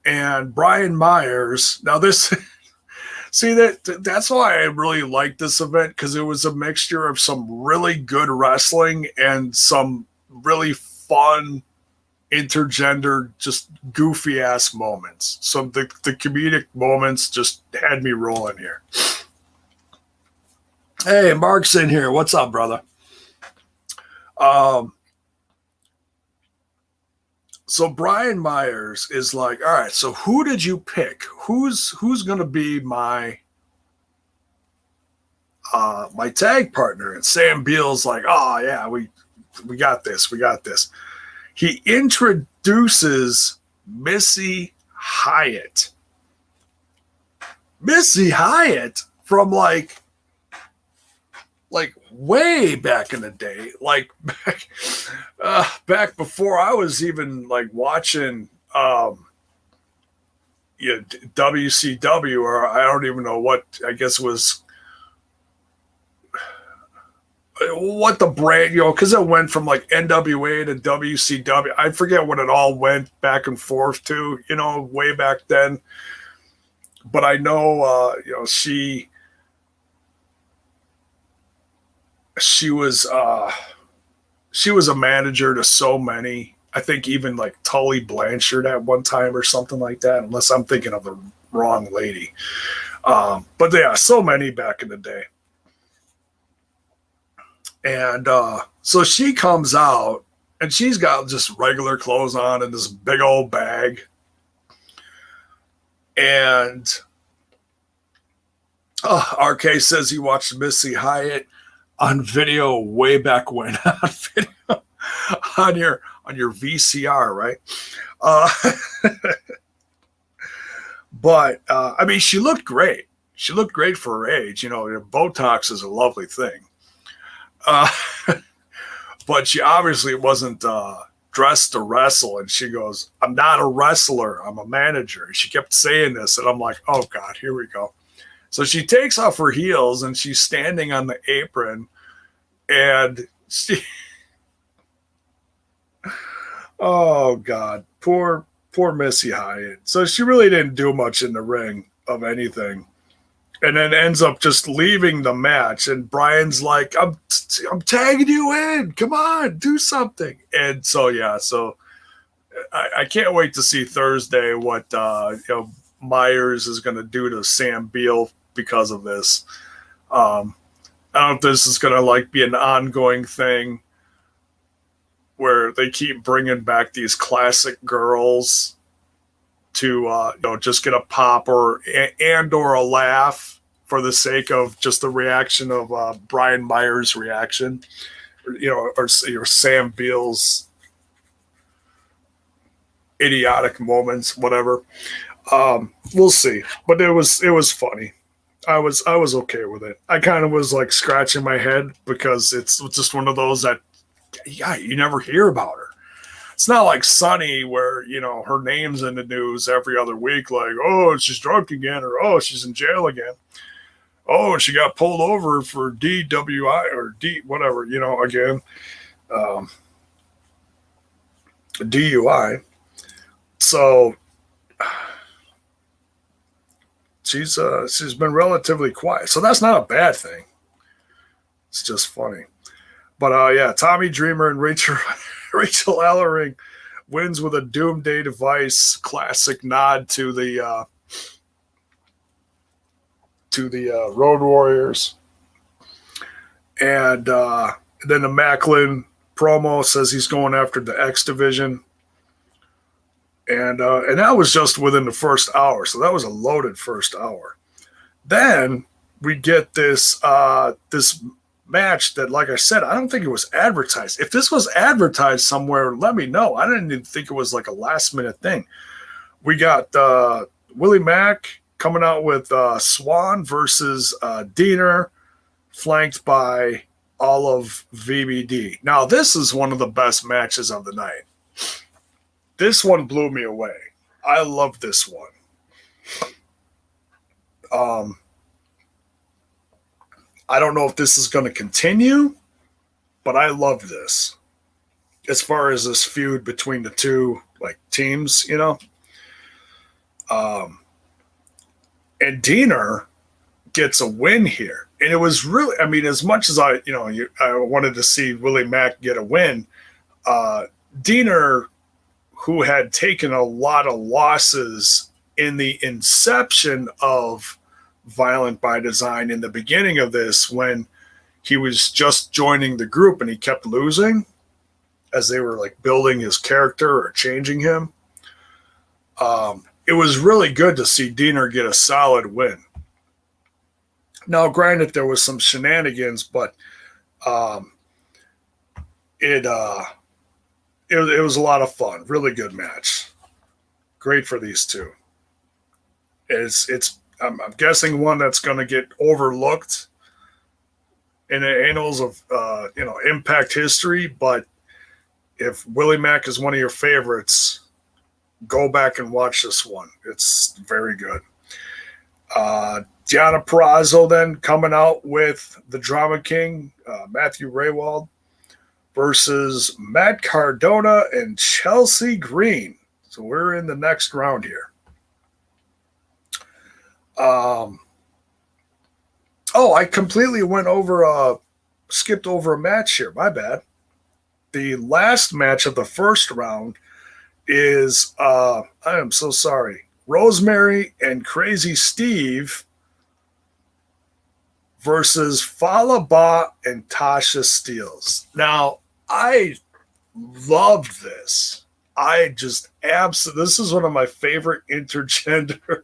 [SPEAKER 1] And Brian Myers, now this, see that's why I really liked this event, because it was a mixture of some really good wrestling and some really fun intergender, just goofy ass moments. So the comedic moments just had me rolling here. Hey, Mark's in here. What's up, brother? So Brian Myers is like, all right, so who did you pick? Who's going to be my tag partner? And Sam Beale's like, oh yeah, we got this. He introduces Missy Hyatt. Missy Hyatt from like way back in the day, like back before I was even like watching WCW, or I don't even know what, I guess was what the brand, because it went from like NWA to WCW. I forget what it all went back and forth to, way back then. But I know, she was a manager to so many. I think even like Tully Blanchard at one time or something like that, unless I'm thinking of the wrong lady. But yeah, so many back in the day. And so she comes out and she's got just regular clothes on and this big old bag. And RK says he watched Missy Hyatt on video way back when. on your VCR, right? But I mean, she looked great. She looked great for her age. Botox is a lovely thing. But she obviously wasn't dressed to wrestle. And she goes, "I'm not a wrestler. I'm a manager." And she kept saying this. And I'm like, oh, God, here we go. So she takes off her heels and she's standing on the apron. And she... oh, God. Poor Missy Hyatt. So she really didn't do much in the ring of anything. And then ends up just leaving the match. And Brian's like, I'm tagging you in. Come on, do something. And so, yeah, I can't wait to see Thursday what Myers is going to do to Sam Beale because of this. I don't know if this is going to be an ongoing thing where they keep bringing back these classic girls to just get a pop or a laugh for the sake of just the reaction of Brian Myers' reaction, or Sam Beale's idiotic moments, whatever. We'll see, but it was funny. I was okay with it. I kind of was like scratching my head because it's just one of those that, yeah, you never hear about her. It's not like Sunny where, her name's in the news every other week, like, oh, she's drunk again, or oh, she's in jail again. Oh, she got pulled over for DWI or D whatever, again. DUI. So she's been relatively quiet. So that's not a bad thing. It's just funny. But yeah, Tommy Dreamer and Rachel Ellering wins with a Doomsday Device classic nod to the Road Warriors. And then the Macklin promo says he's going after the X Division. And that was just within the first hour. So that was a loaded first hour. Then we get this match that, like I said, I don't think it was advertised. If this was advertised somewhere, let me know. I didn't even think it was like a last minute thing. We got Willie Mack coming out with Swann versus Diener, flanked by all of VBD. Now, this is one of the best matches of the night. This one blew me away. I love this one. I don't know if this is going to continue, but I love this. As far as this feud between the two teams, and Diener gets a win here. And it was really, I mean, as much as I wanted to see Willie Mack get a win, Diener, who had taken a lot of losses in the inception of Violent by Design in the beginning of this, when he was just joining the group and he kept losing as they were building his character or changing him. It was really good to see Diener get a solid win. Now, granted, there was some shenanigans, but it was a lot of fun. Really good match. Great for these two. I'm guessing one that's going to get overlooked in the annals of Impact history. But if Willie Mack is one of your favorites, Go back and watch this one. It's very good. Deonna Purrazzo then coming out with the Drama King, Matthew Rehwoldt, versus Matt Cardona and Chelsea Green. So we're in the next round here. I completely skipped over a match here. My bad. The last match of the first round is, I am so sorry, Rosemary and Crazy Steve versus Fallah, Bahh, and Tasha Steelz. Now, I loved this. This is one of my favorite intergender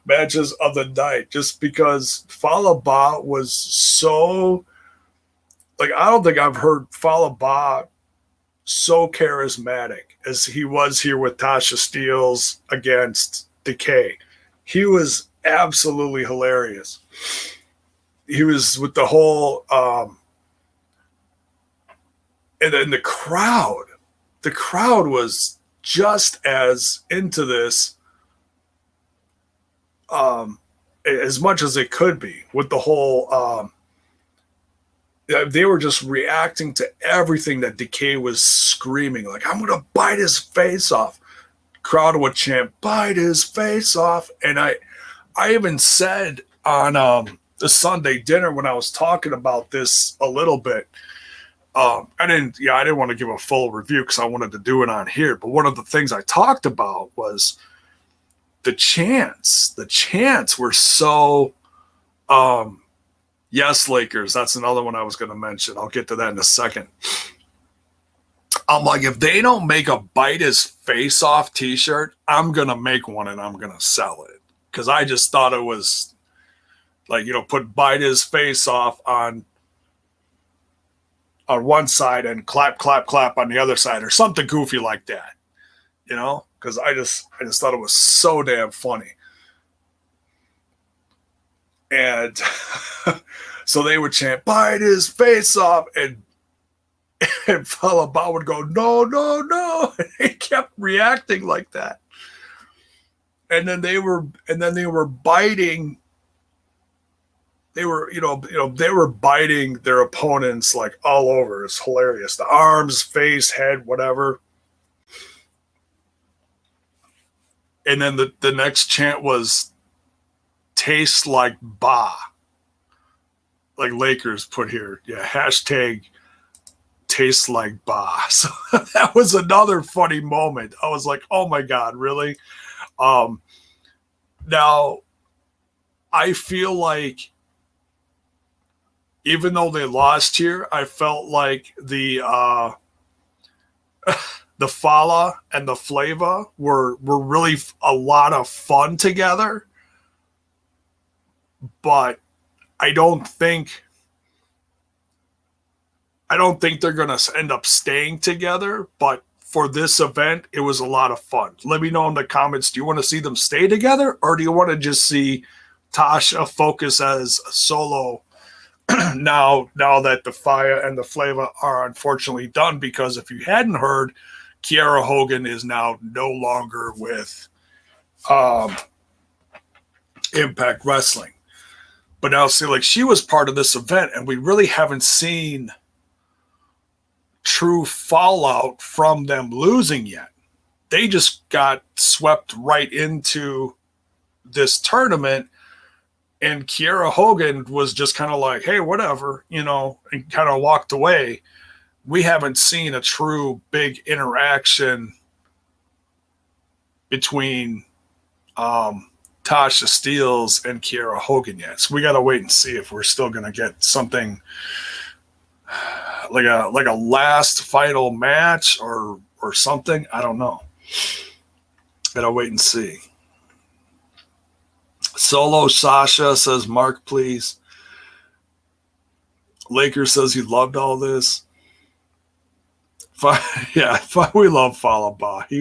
[SPEAKER 1] matches of the night, just because Fallah, Bahh was so, like, I don't think I've heard Fallah, Bahh so charismatic as he was here with Tasha Steelz against Decay. He was absolutely hilarious. He was with the whole and then the crowd was just as into this as much as it could be, with the whole they were just reacting to everything that Decay was screaming, like, I'm gonna bite his face off. Crowd would chant, bite his face off. And I even said on the Sunday dinner, when I was talking about this a little bit, I didn't want to give a full review because I wanted to do it on here. But one of the things I talked about was the chants. The chants were so, yes, Lakers. That's another one I was going to mention. I'll get to that in a second. I'm like, if they don't make a bite his face off t-shirt, I'm going to make one and I'm going to sell it. Because I just thought it was like, put bite his face off on one side and clap, clap, clap on the other side, or something goofy like that, because I just thought it was so damn funny. And so they would chant, bite his face off, and Fallah, Bahh would go, no, no, no. And he kept reacting like that. And then they were biting. They were, they were biting their opponents like all over. It's hilarious. The arms, face, head, whatever. And then the next chant was, taste like Bahh. Like Lakers put here. Yeah, hashtag taste like Bahh. So that was another funny moment. I was like, oh my God, really? Now, I feel like even though they lost here, I felt like the Fallah and the Flava were really a lot of fun together. But I don't think they're going to end up staying together. But for this event, it was a lot of fun. Let me know in the comments, do you want to see them stay together, or do you want to just see Tasha focus as a solo now that the Fire and the Flava are unfortunately done? Because if you hadn't heard, Kiera Hogan is now no longer with Impact Wrestling. But now, see, like, she was part of this event, and we really haven't seen true fallout from them losing yet. They just got swept right into this tournament, and Kiera Hogan was just kind of like, hey, whatever, and kind of walked away. We haven't seen a true big interaction between Tasha Steelz and Kiera Hogan yet. So we got to wait and see if we're still going to get something like a last final match or something. I don't know. Got to wait and see. Solo Sasha says, Mark, please. Lakers says he loved all this. We love Fallah, Bahh. He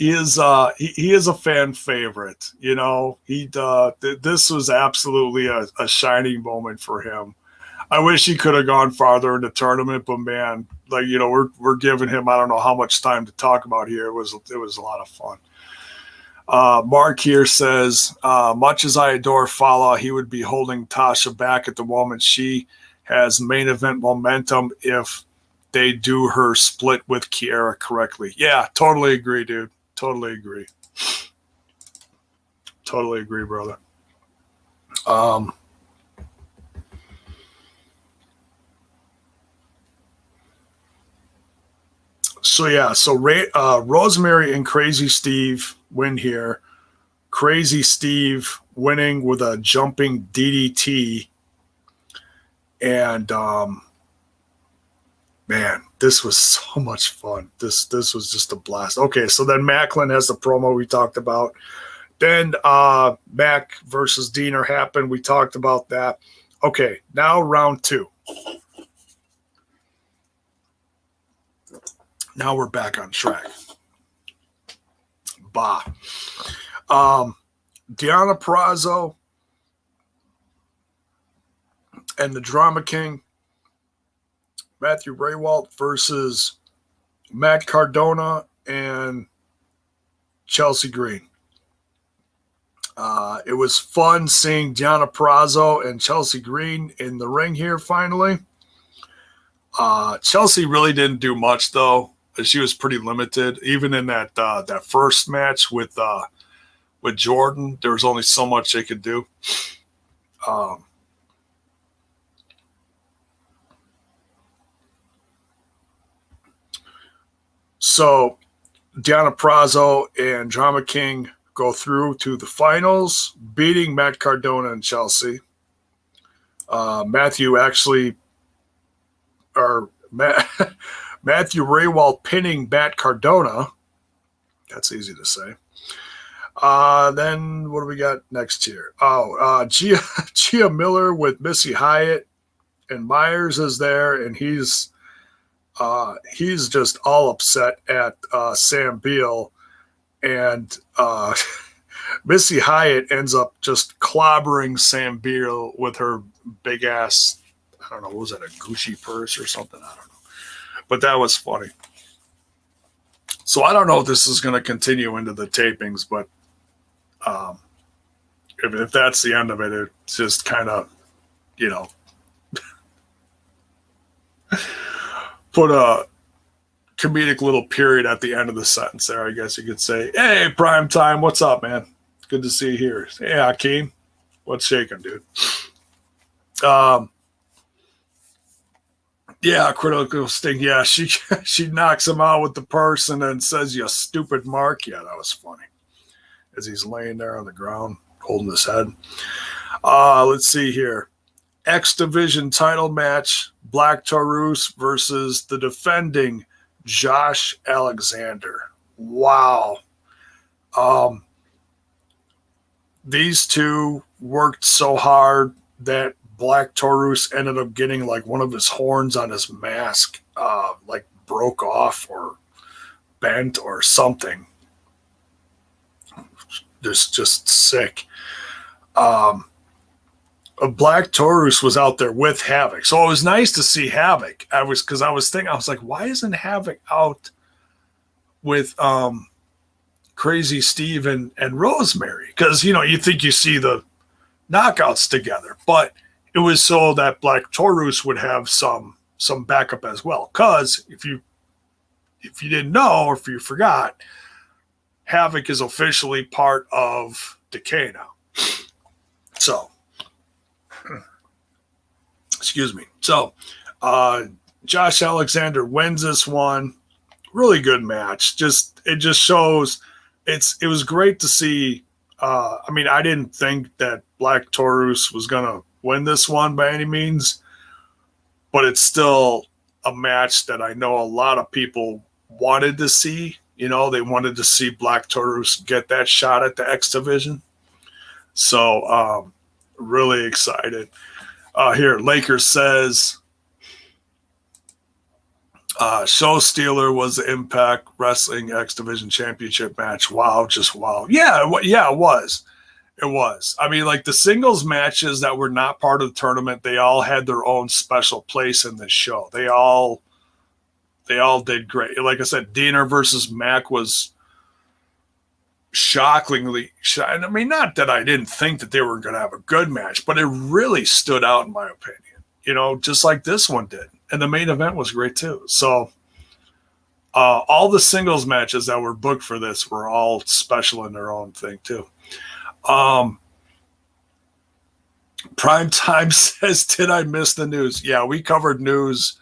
[SPEAKER 1] is a fan favorite. This was absolutely a shining moment for him. I wish he could have gone farther in the tournament, but man, like, you know, we're giving him, I don't know how much time to talk about here. It was a lot of fun. Mark here says, much as I adore Fallah, he would be holding Tasha back at the moment. She has main event momentum if they do her split with Kiera correctly. Yeah, totally agree, dude. Totally agree. Totally agree, brother. So Rosemary and Crazy Steve win here. Crazy Steve winning with a jumping DDT. And man, this was so much fun. This was just a blast. Okay, so then Macklin has the promo we talked about. Then Mack versus Deonna happened. We talked about that. Okay, now round 2. Now we're back on track. Bahh. Deonna Purrazzo and the Drama King, Matthew Rehwoldt versus Matt Cardona and Chelsea Green. It was fun seeing Deonna Purrazzo and Chelsea Green in the ring here finally. Chelsea really didn't do much though. She was pretty limited. Even in that first match with Jordynne, there was only so much they could do. So Deonna Purrazzo and Drama King go through to the finals, beating Matt Cardona and Chelsea. Matthew Rehwoldt pinning Matt Cardona. That's easy to say. Then what do we got next here? Gia Miller with Missy Hyatt, and Myers is there, and he's just all upset at Sam Beale, and Missy Hyatt ends up just clobbering Sam Beale with her big ass, I don't know, what was that, a Gucci purse or something? I don't know. But that was funny. So I don't know if this is going to continue into the tapings, but if that's the end of it, it's just kind of, you know, put a comedic little period at the end of the sentence there, I guess you could say. Hey, Prime Time, what's up, man? Good to see you here. Hey, Hakeem, what's shaking, dude? Yeah, critical sting. Yeah, she knocks him out with the purse and then says, "You stupid Mark." Yeah, that was funny. As he's laying there on the ground, holding his head. Let's see here. X Division title match: Black Taurus versus the defending Josh Alexander. Wow. These two worked so hard that Black Taurus ended up getting like one of his horns on his mask, like broke off or bent or something. Just sick. Black Taurus was out there with Havoc, so it was nice to see Havoc. I was like, why isn't Havoc out with Crazy Steve and Rosemary? Because you think you see the knockouts together, but it was so that Black Taurus would have some backup as well. Because if you didn't know or if you forgot, Havoc is officially part of Decay now. So, excuse me. So, Josh Alexander wins this one. Really good match. It just shows it was great to see. I didn't think that Black Taurus was gonna win this one by any means, but it's still a match that I know a lot of people wanted to see. They wanted to see Black Taurus get that shot at the X Division. So, really excited. Here, Lakers says, Show Stealer was the Impact Wrestling X Division Championship match. Wow, just wow. Yeah, it was. It was. I mean, like the singles matches that were not part of the tournament, they all had their own special place in this show. They all did great. Like I said, Deonna versus Mack was shockingly. I mean, not that I didn't think that they were going to have a good match, but it really stood out in my opinion. You know, just like this one did, and the main event was great too. So, all the singles matches that were booked for this were all special in their own thing too. Prime Time says, did I miss the news? Yeah, we covered news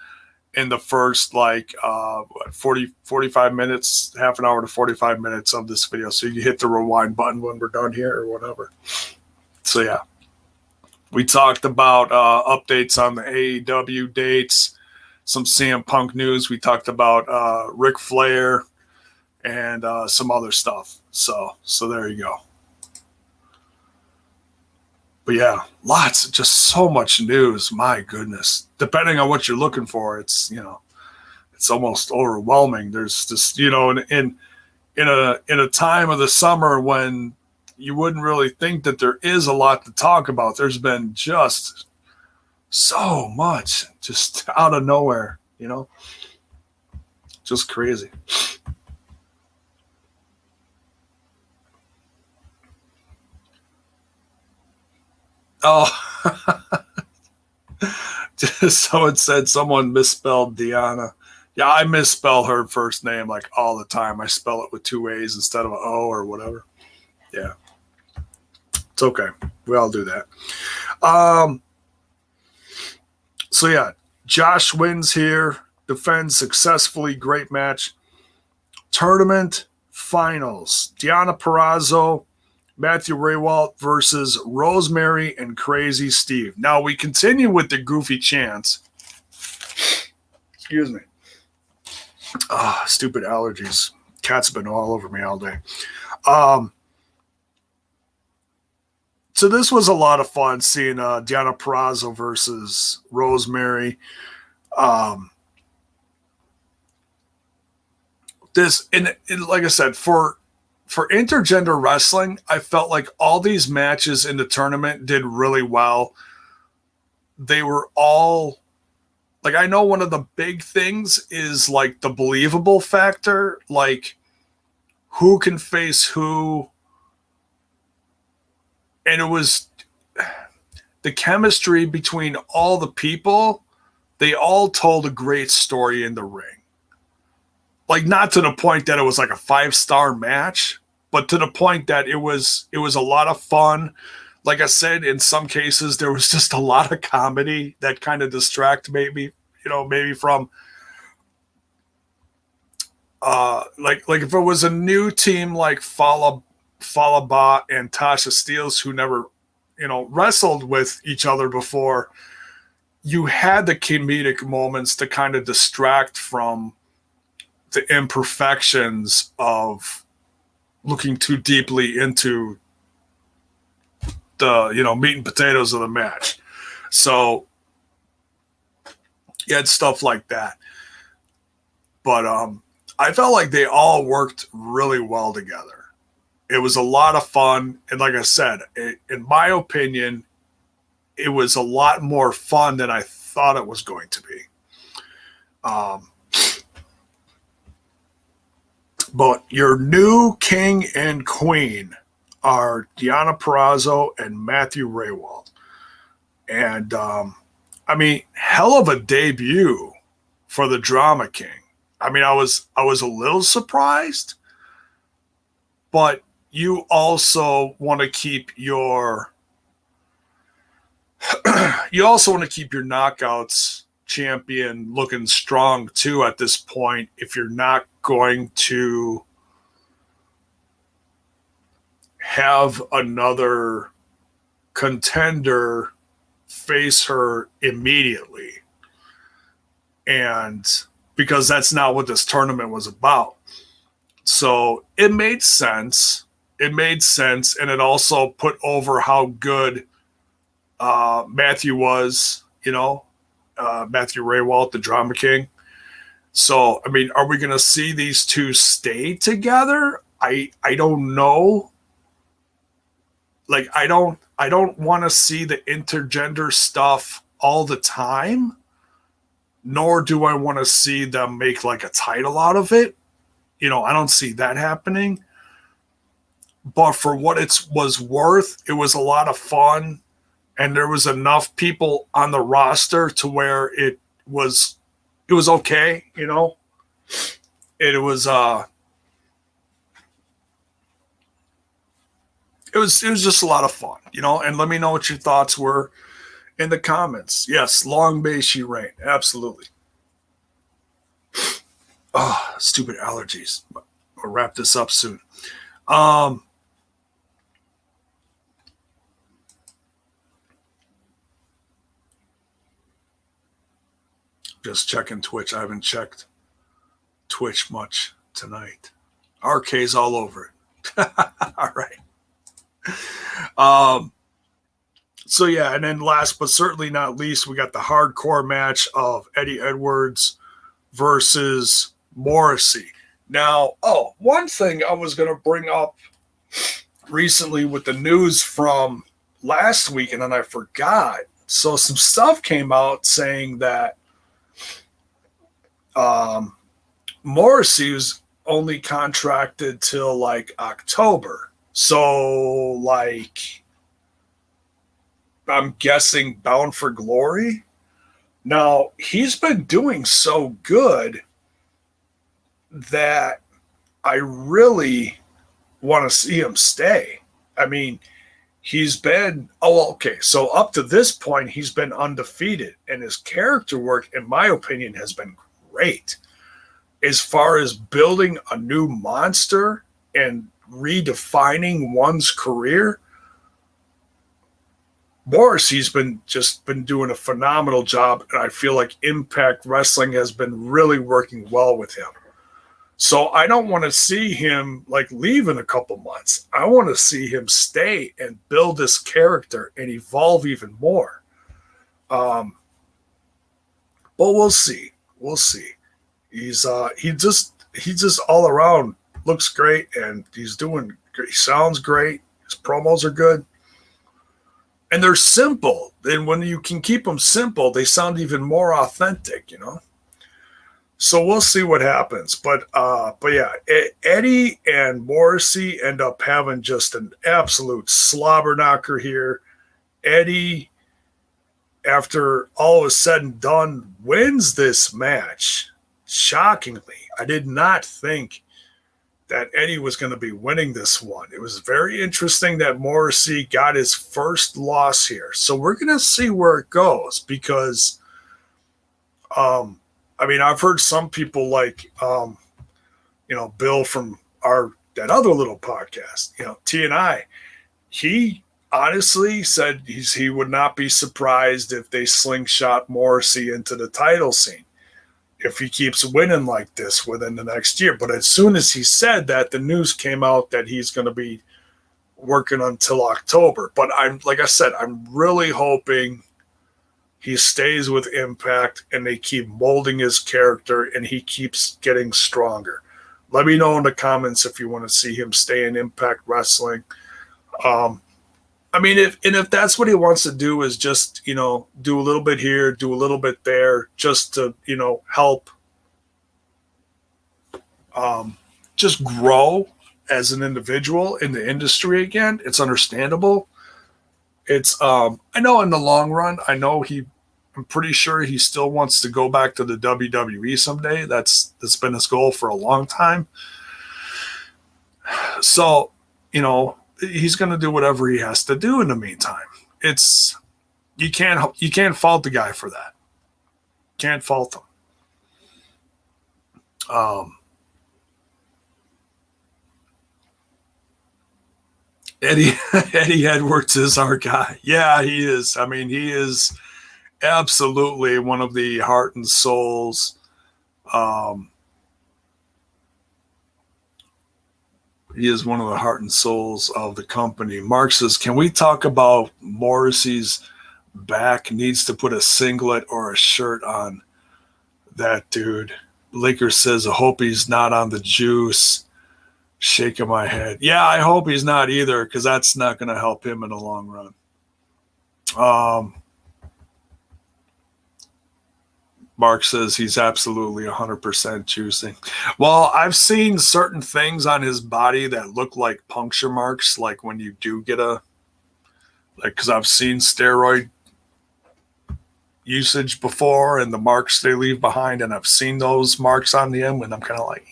[SPEAKER 1] in the first 45 minutes, half an hour to 45 minutes of this video. So you hit the rewind button when we're done here or whatever. So yeah, we talked about updates on the AEW dates, some CM Punk news. We talked about Ric Flair and some other stuff. So there you go. But yeah, just so much news. My goodness. Depending on what you're looking for, it's almost overwhelming. There's just, in a time of the summer when you wouldn't really think that there is a lot to talk about, there's been just so much just out of nowhere, just crazy. Oh, someone said someone misspelled Deonna. Yeah, I misspell her first name like all the time. I spell it with 2 A's instead of an O or whatever. Yeah, it's okay. We all do that. So yeah, Josh wins here, defends successfully. Great match. Tournament finals. Deonna Purrazzo, Matthew Rehwoldt versus Rosemary and Crazy Steve. Now we continue with the goofy chants. Excuse me. Stupid allergies. Cat's been all over me all day. So this was a lot of fun seeing Deonna Purrazzo versus Rosemary. Like I said, for intergender wrestling, I felt like all these matches in the tournament did really well. They were all, like, I know one of the big things is like the believable factor, like who can face who. And it was the chemistry between all the people. They all told a great story in the ring. Like, not to the point that it was like a 5-star match, but to the point that it was a lot of fun. Like I said, in some cases, there was just a lot of comedy that kind of distract maybe from like if it was a new team like Fallah, Bahh, and Tasha Steelz, who never, wrestled with each other before, you had the comedic moments to kind of distract from the imperfections of looking too deeply into the, meat and potatoes of the match. So you had stuff like that. But I felt like they all worked really well together. It was a lot of fun. And like I said, in my opinion, it was a lot more fun than I thought it was going to be. But your new king and queen are Deonna Purrazzo and Matthew Rehwoldt. And, hell of a debut for the Drama King. I mean, I was a little surprised, but you also want to keep your knockouts champion looking strong too at this point, if you're not going to have another contender face her immediately. And because that's not what this tournament was about. So it made sense. And it also put over how good Matthew was, Matthew Rehwoldt, the Drama King. So, are we going to see these two stay together? I don't know. like I don't want to see the intergender stuff all the time, nor do I want to see them make like a title out of it. You know, I don't see that happening. But for what it was worth, it was a lot of fun, and there was enough people on the roster to where it was okay, you know. It was just a lot of fun, you know. And let me know what your thoughts were in the comments. Yes, long may she reign. Absolutely. Oh, stupid allergies. I'll wrap this up soon. Just checking Twitch. I haven't checked Twitch much tonight. RK's all over it. All right. So yeah, and then last but certainly not least, we got the hardcore match of Eddie Edwards versus Morrissey. Now, one thing I was going to bring up recently with the news from last week, and then I forgot. So some stuff came out saying that Morrissey was only contracted till like October. So like, I'm guessing Bound for Glory. Now, he's been doing so good that I really want to see him stay. I mean, he's been, so up to this point, he's been undefeated, and his character work, in my opinion, has been great. As far as building a new monster and redefining one's career, Morrissey's been doing a phenomenal job, and I feel like Impact Wrestling has been really working well with him. So I don't want to see him like leave in a couple months. I want to see him stay and build this character and evolve even more. But we'll see. We'll see. He just all around looks great, and he's doing great. He sounds great. His promos are good. And they're simple. And when you can keep them simple, they sound even more authentic, you know? So we'll see what happens. But yeah, Eddie and Morrissey end up having just an absolute slobber knocker here. Eddie, after all is said and done, wins this match. Shockingly, I did not think that Eddie was going to be winning this one. It was very interesting that Morrissey got his first loss here. So we're going to see where it goes, because I mean, I've heard some people like Bill from that other little podcast, T&I, he honestly said he would not be surprised if they slingshot Morrissey into the title scene if he keeps winning like this within the next year. But as soon as he said that, the news came out that he's going to be working until October. But I'm really hoping he stays with Impact and they keep molding his character and he keeps getting stronger. Let me know in the comments if you want to see him stay in Impact Wrestling. I mean, if that's what he wants to do, is just, do a little bit here, do a little bit there, just to, help just grow as an individual in the industry again, it's understandable. It's I know in the long run, I'm pretty sure he still wants to go back to the WWE someday. That's been his goal for a long time. So, he's going to do whatever he has to do in the meantime. You can't fault the guy for that. Can't fault him. Eddie Edwards is our guy. Yeah, he is. I mean, he is absolutely one of the heart and souls. He is one of the heart and souls of the company. Mark says, can we talk about Morrissey's back? Needs to put a singlet or a shirt on that dude. Laker says, I hope he's not on the juice. Shaking my head. Yeah, I hope he's not either, because that's not going to help him in the long run. Mark says he's absolutely 100% juicing. Well, I've seen certain things on his body that look like puncture marks, like when you do get because I've seen steroid usage before and the marks they leave behind, and I've seen those marks on him, and I'm kind of like,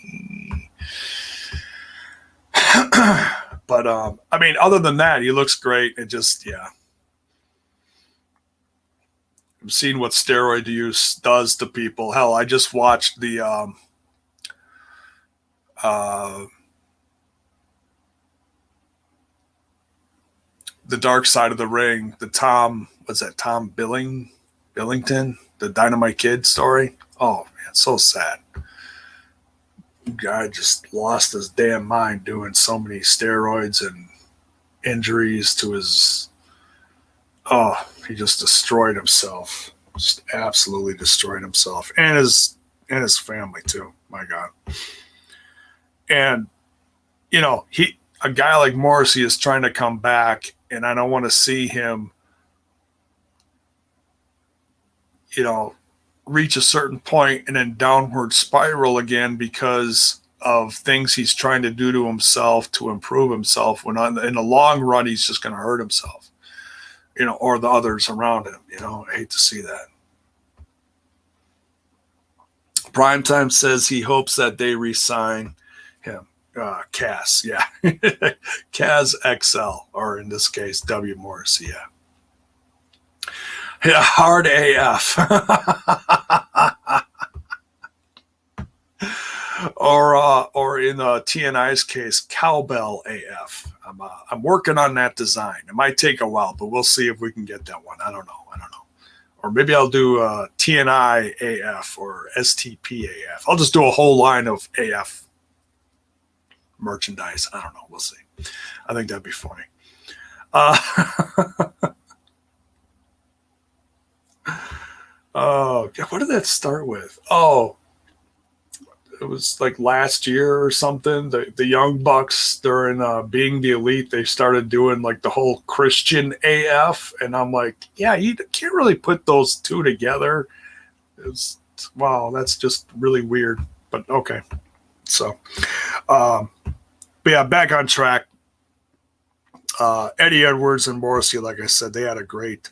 [SPEAKER 1] but I mean, other than that, he looks great. It just, yeah. I've seen what steroid use does to people. Hell, I just watched the Dark Side of the Ring, the Tom Billington, the Dynamite Kid story. Oh man, so sad. Guy just lost his damn mind doing so many steroids and injuries to his. Oh, he just destroyed himself. Just absolutely destroyed himself and his family too. My God. And you know, a guy like Morrissey is trying to come back, and I don't want to see him, you know, reach a certain point and then downward spiral again because of things he's trying to do to himself to improve himself, when in the long run he's just going to hurt himself, you know, or the others around him. You know, I hate to see that. Primetime says he hopes that they re-sign him. Cass, yeah. Kaz XL, or in this case, W. Morrissey, yeah. Yeah, hard AF. or in TNI's case, cowbell AF. I'm working on that design. It might take a while, but we'll see if we can get that one. I don't know. Or maybe I'll do TNI AF or STP AF. I'll just do a whole line of AF merchandise. I don't know. We'll see. I think that'd be funny. Oh, what did that start with? Oh, it was like last year or something. The Young Bucks, during Being the Elite, they started doing like the whole Christian AF, and I'm like, yeah, you can't really put those two together. Wow, that's just really weird. But okay, so, but yeah, back on track. Eddie Edwards and Morrissey, like I said, they had a great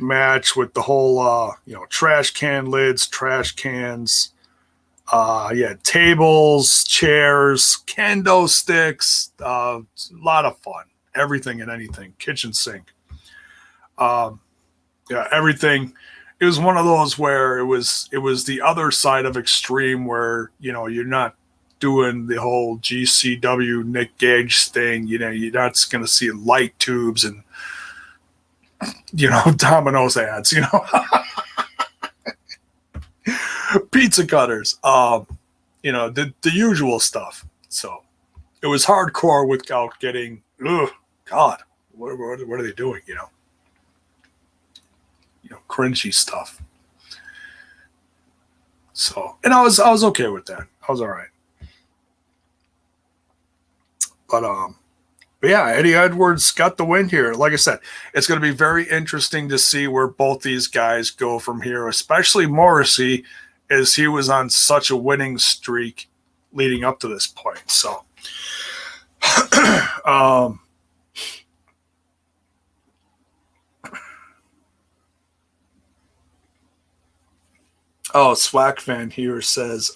[SPEAKER 1] match with the whole, trash can lids, trash cans. Tables, chairs, kendo sticks, a lot of fun. Everything and anything. Kitchen sink. Everything. It was one of those where it was the other side of extreme where, you're not doing the whole GCW Nick Gage thing. You're not going to see light tubes and, Domino's ads, pizza cutters, the usual stuff. So it was hardcore without getting, God, what are they doing? Cringy stuff. So, and I was okay with that. I was all right. But yeah, Eddie Edwards got the win here. Like I said, it's going to be very interesting to see where both these guys go from here, especially Morrissey, as he was on such a winning streak leading up to this point. So, Swack fan here says,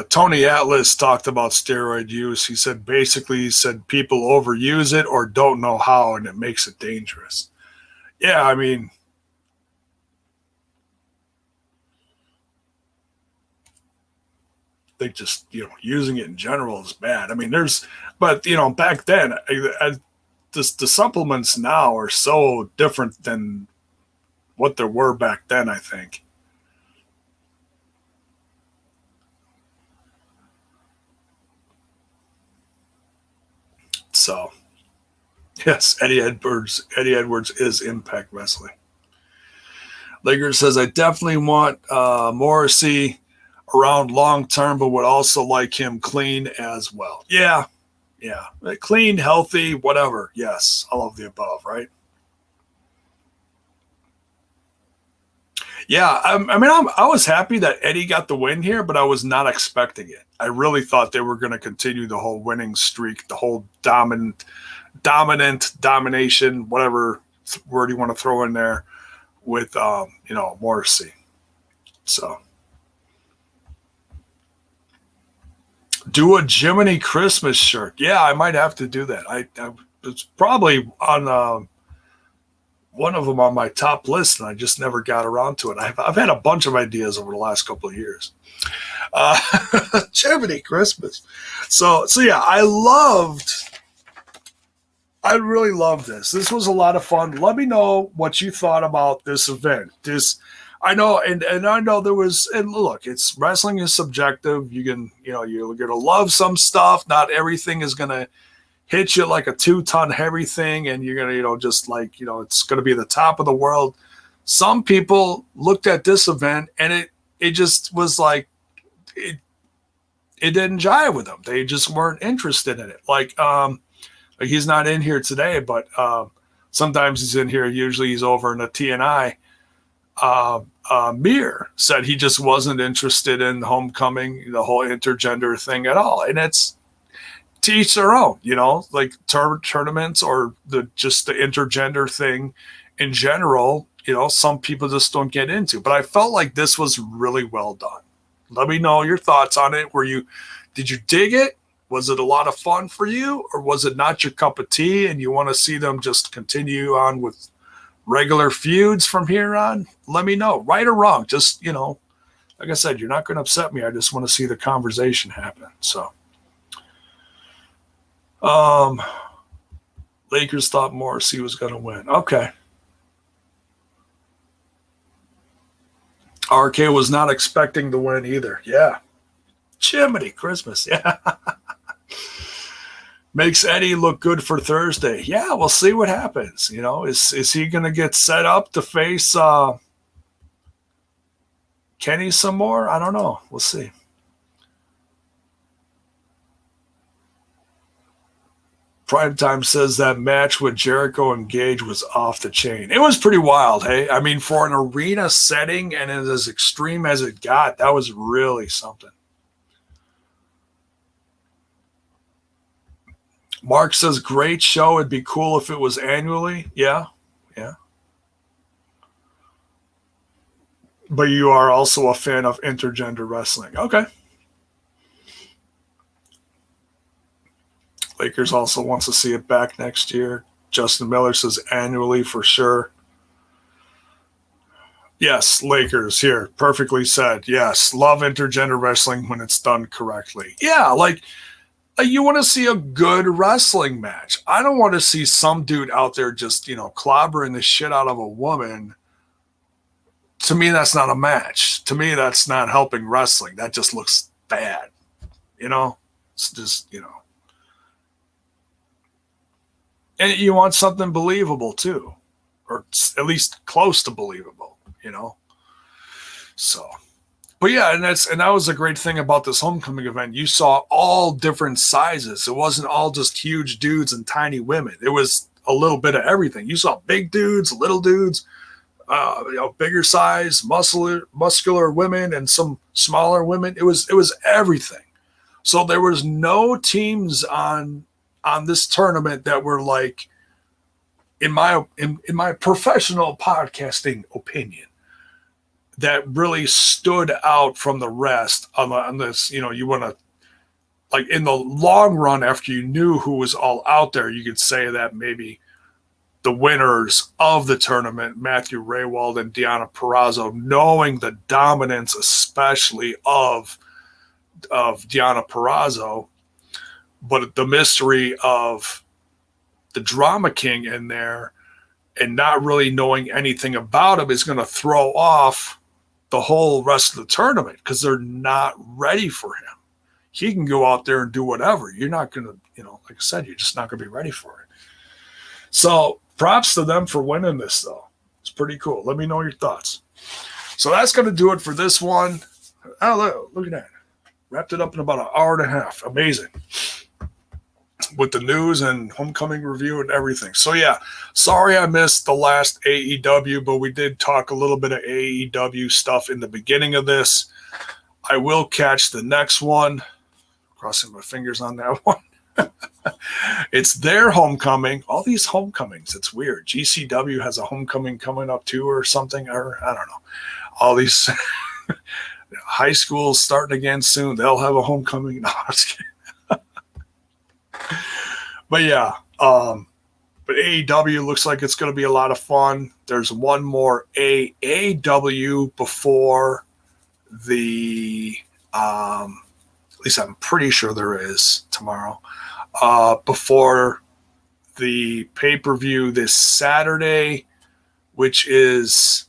[SPEAKER 1] Tony Atlas talked about steroid use. He said people overuse it or don't know how, and it makes it dangerous. Yeah, I mean, I think just, using it in general is bad. I mean, but back then, the supplements now are so different than what there were back then, I think. So, yes, Eddie Edwards is Impact Wrestling. Laker says, I definitely want Morrissey around long term, but would also like him clean as well. Yeah. Clean, healthy, whatever. Yes, all of the above, right? Yeah, I was happy that Eddie got the win here, but I was not expecting it. I really thought they were going to continue the whole winning streak, the whole domination, whatever word you want to throw in there, with Morrissey. So do a Jiminy Christmas shirt. Yeah, I might have to do that. It's probably on one of them on my top list, and I just never got around to it. I've had a bunch of ideas over the last couple of years. Jiminy Christmas. So yeah, I really loved this. This was a lot of fun. Let me know what you thought about this event. I know, and I know there was, and look, it's wrestling is subjective. You can, you're gonna love some stuff. Not everything is gonna hit you like a 2-ton heavy thing, and you're gonna, just like, it's gonna be the top of the world. Some people looked at this event and it just was like it didn't jive with them. They just weren't interested in it. Like he's not in here today, but sometimes he's in here. Usually he's over in the TNI. Mir said he just wasn't interested in homecoming, the whole intergender thing at all. And it's to each their own, like tournaments or just the intergender thing in general, some people just don't get into. But I felt like this was really well done. Let me know your thoughts on it. Did you dig it? Was it a lot of fun for you, or was it not your cup of tea and you want to see them just continue on with regular feuds from here on? Let me know, right or wrong. Just, like I said, you're not going to upset me. I just want to see the conversation happen. So, Lakers thought Morrissey was going to win. Okay. RK was not expecting the win either. Yeah. Jiminy Christmas. Yeah. Makes Eddie look good for Thursday. Yeah, we'll see what happens. Is he going to get set up to face Kenny some more? I don't know. We'll see. Primetime says that match with Jericho and Gage was off the chain. It was pretty wild, hey? I mean, for an arena setting and as extreme as it got, that was really something. Mark says, great show. It'd be cool if it was annually. Yeah. But you are also a fan of intergender wrestling. Okay. Lakers also wants to see it back next year. Justin Miller says annually for sure. Yes, Lakers here. Perfectly said. Yes, love intergender wrestling when it's done correctly. Yeah, like you want to see a good wrestling match. I don't want to see some dude out there just, clobbering the shit out of a woman. To me, that's not a match. To me, that's not helping wrestling. That just looks bad. It's just, And you want something believable too, or at least close to believable, So, but yeah, and that was a great thing about this homecoming event. You saw all different sizes. It wasn't all just huge dudes and tiny women. It was a little bit of everything. You saw big dudes, little dudes, bigger size, muscular women, and some smaller women. It was everything. So there was no teams on this tournament that were like, in my professional podcasting opinion, that really stood out from the rest on this. You want to, like, in the long run, after you knew who was all out there, you could say that maybe the winners of the tournament, Matthew Rehwoldt and Deonna Purrazzo, knowing the dominance, especially of Deonna Purrazzo, but the mystery of the Drama King in there and not really knowing anything about him is going to throw off the whole rest of the tournament because they're not ready for him. He can go out there and do whatever. You're not going to, like I said, you're just not going to be ready for it. So props to them for winning this, though. pretty cool. Let me know your thoughts. So that's going to do it for this one. Oh, look at that. Wrapped it up in about an hour and a half. Amazing. With the news and homecoming review and everything. So yeah, sorry I missed the last AEW, but we did talk a little bit of AEW stuff in the beginning of this. I will catch the next one. Crossing my fingers on that one. It's their homecoming. All these homecomings. It's weird. GCW has a homecoming coming up too or something. Or I don't know. All these high schools starting again soon. They'll have a homecoming. No, I'm just kidding. But yeah, but AEW looks like it's going to be a lot of fun. There's one more AAW before the, at least I'm pretty sure there is tomorrow, before the pay-per-view this Saturday, which is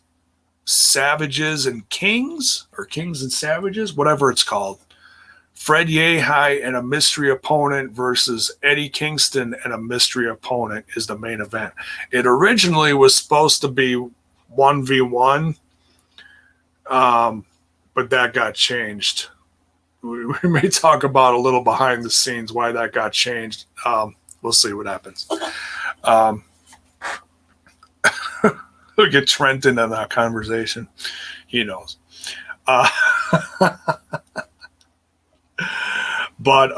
[SPEAKER 1] Savages and Kings, or Kings and Savages, whatever it's called. Fred Yehi and a mystery opponent versus Eddie Kingston and a mystery opponent is the main event. It originally was supposed to be 1v1, but that got changed. We may talk about a little behind the scenes why that got changed. We'll see what happens. We'll get Trent into that conversation. He knows. But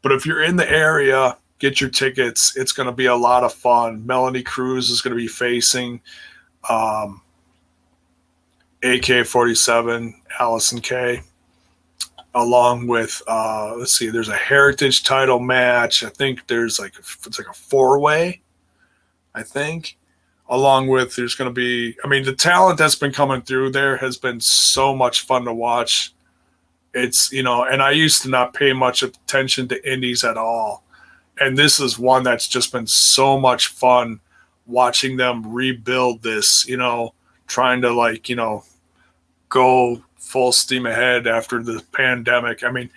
[SPEAKER 1] if you're in the area, get your tickets. It's going to be a lot of fun. Melanie Cruz is going to be facing AK-47, Allison Kay, along with let's see. There's a heritage title match. I think there's it's like a 4-way. I think. Along with there's going to be. I mean, the talent that's been coming through there has been so much fun to watch. It's, and I used to not pay much attention to indies at all. And this is one that's just been so much fun watching them rebuild this, trying to go full steam ahead after the pandemic. I mean,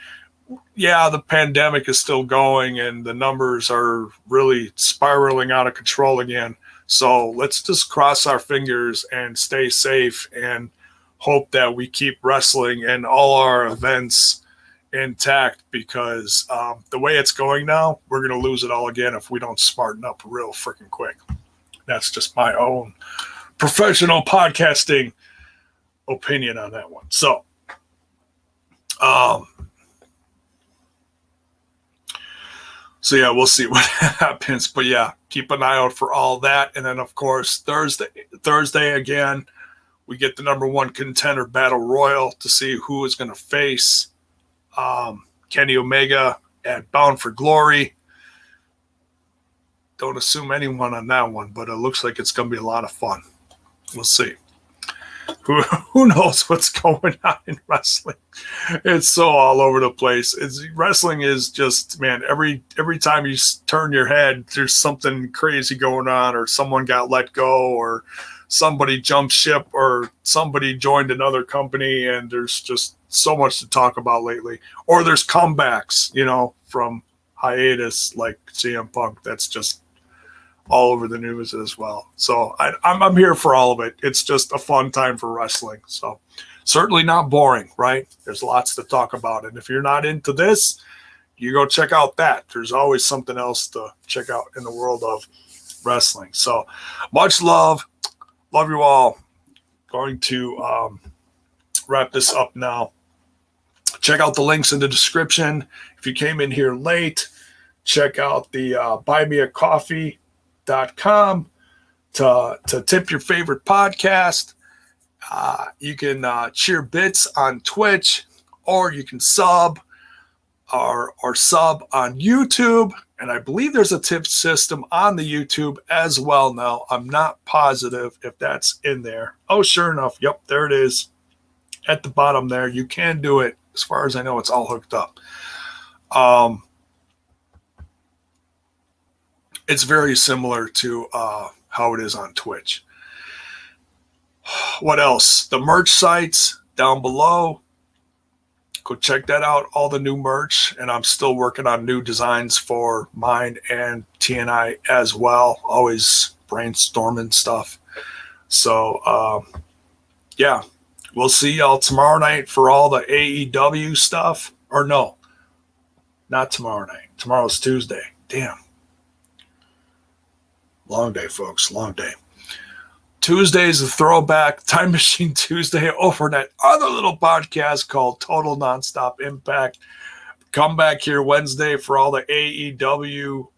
[SPEAKER 1] yeah, the pandemic is still going and the numbers are really spiraling out of control again. So let's just cross our fingers and stay safe and hope that we keep wrestling and all our events intact, because the way it's going now, we're going to lose it all again if we don't smarten up real freaking quick. That's just my own professional podcasting opinion on that one. So, yeah, we'll see what happens. But yeah, keep an eye out for all that. And then, of course, Thursday again, we get the number one contender battle royal to see who is going to face Kenny Omega at Bound for Glory. Don't assume anyone on that one, but it looks like it's going to be a lot of fun. We'll see. Who knows what's going on in wrestling? It's so all over the place. Wrestling is just, man, every time you turn your head, there's something crazy going on, or someone got let go, or somebody jumped ship, or somebody joined another company, and there's just so much to talk about lately. Or there's comebacks, from hiatus, like CM Punk. That's just all over the news as well. So I'm here for all of it. It's just a fun time for wrestling. So certainly not boring, right? There's lots to talk about. And if you're not into this, you go check out that. There's always something else to check out in the world of wrestling. So much love. Love you all. Going to wrap this up now. Check out the links in the description. If you came in here late, check out the buymeacoffee.com to tip your favorite podcast. You can cheer bits on Twitch, or you can sub or sub on YouTube. And I believe there's a tip system on the YouTube as well now. I'm not positive if that's in there. Oh, sure enough. Yep, there it is. At the bottom there. You can do it. As far as I know, it's all hooked up. It's very similar to how it is on Twitch. What else? The merch sites down below. Go check that out. All the new merch. And I'm still working on new designs for mine and TNI as well. Always brainstorming stuff. So, yeah, we'll see y'all tomorrow night for all the AEW stuff. Or no, not tomorrow night. Tomorrow's Tuesday. Damn. Long day, folks. Long day. Tuesday is a throwback Time Machine Tuesday over that other little podcast called Total Nonstop Impact. Come back here Wednesday for all the AEW,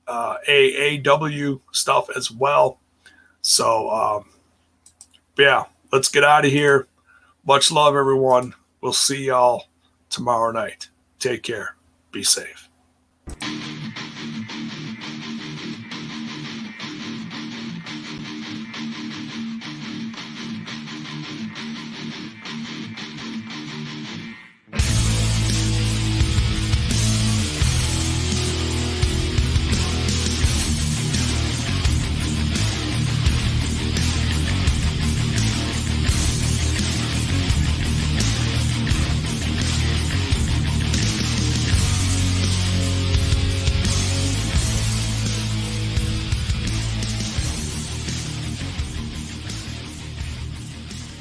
[SPEAKER 1] AAW stuff as well. So, yeah, let's get out of here. Much love, everyone. We'll see y'all tomorrow night. Take care. Be safe.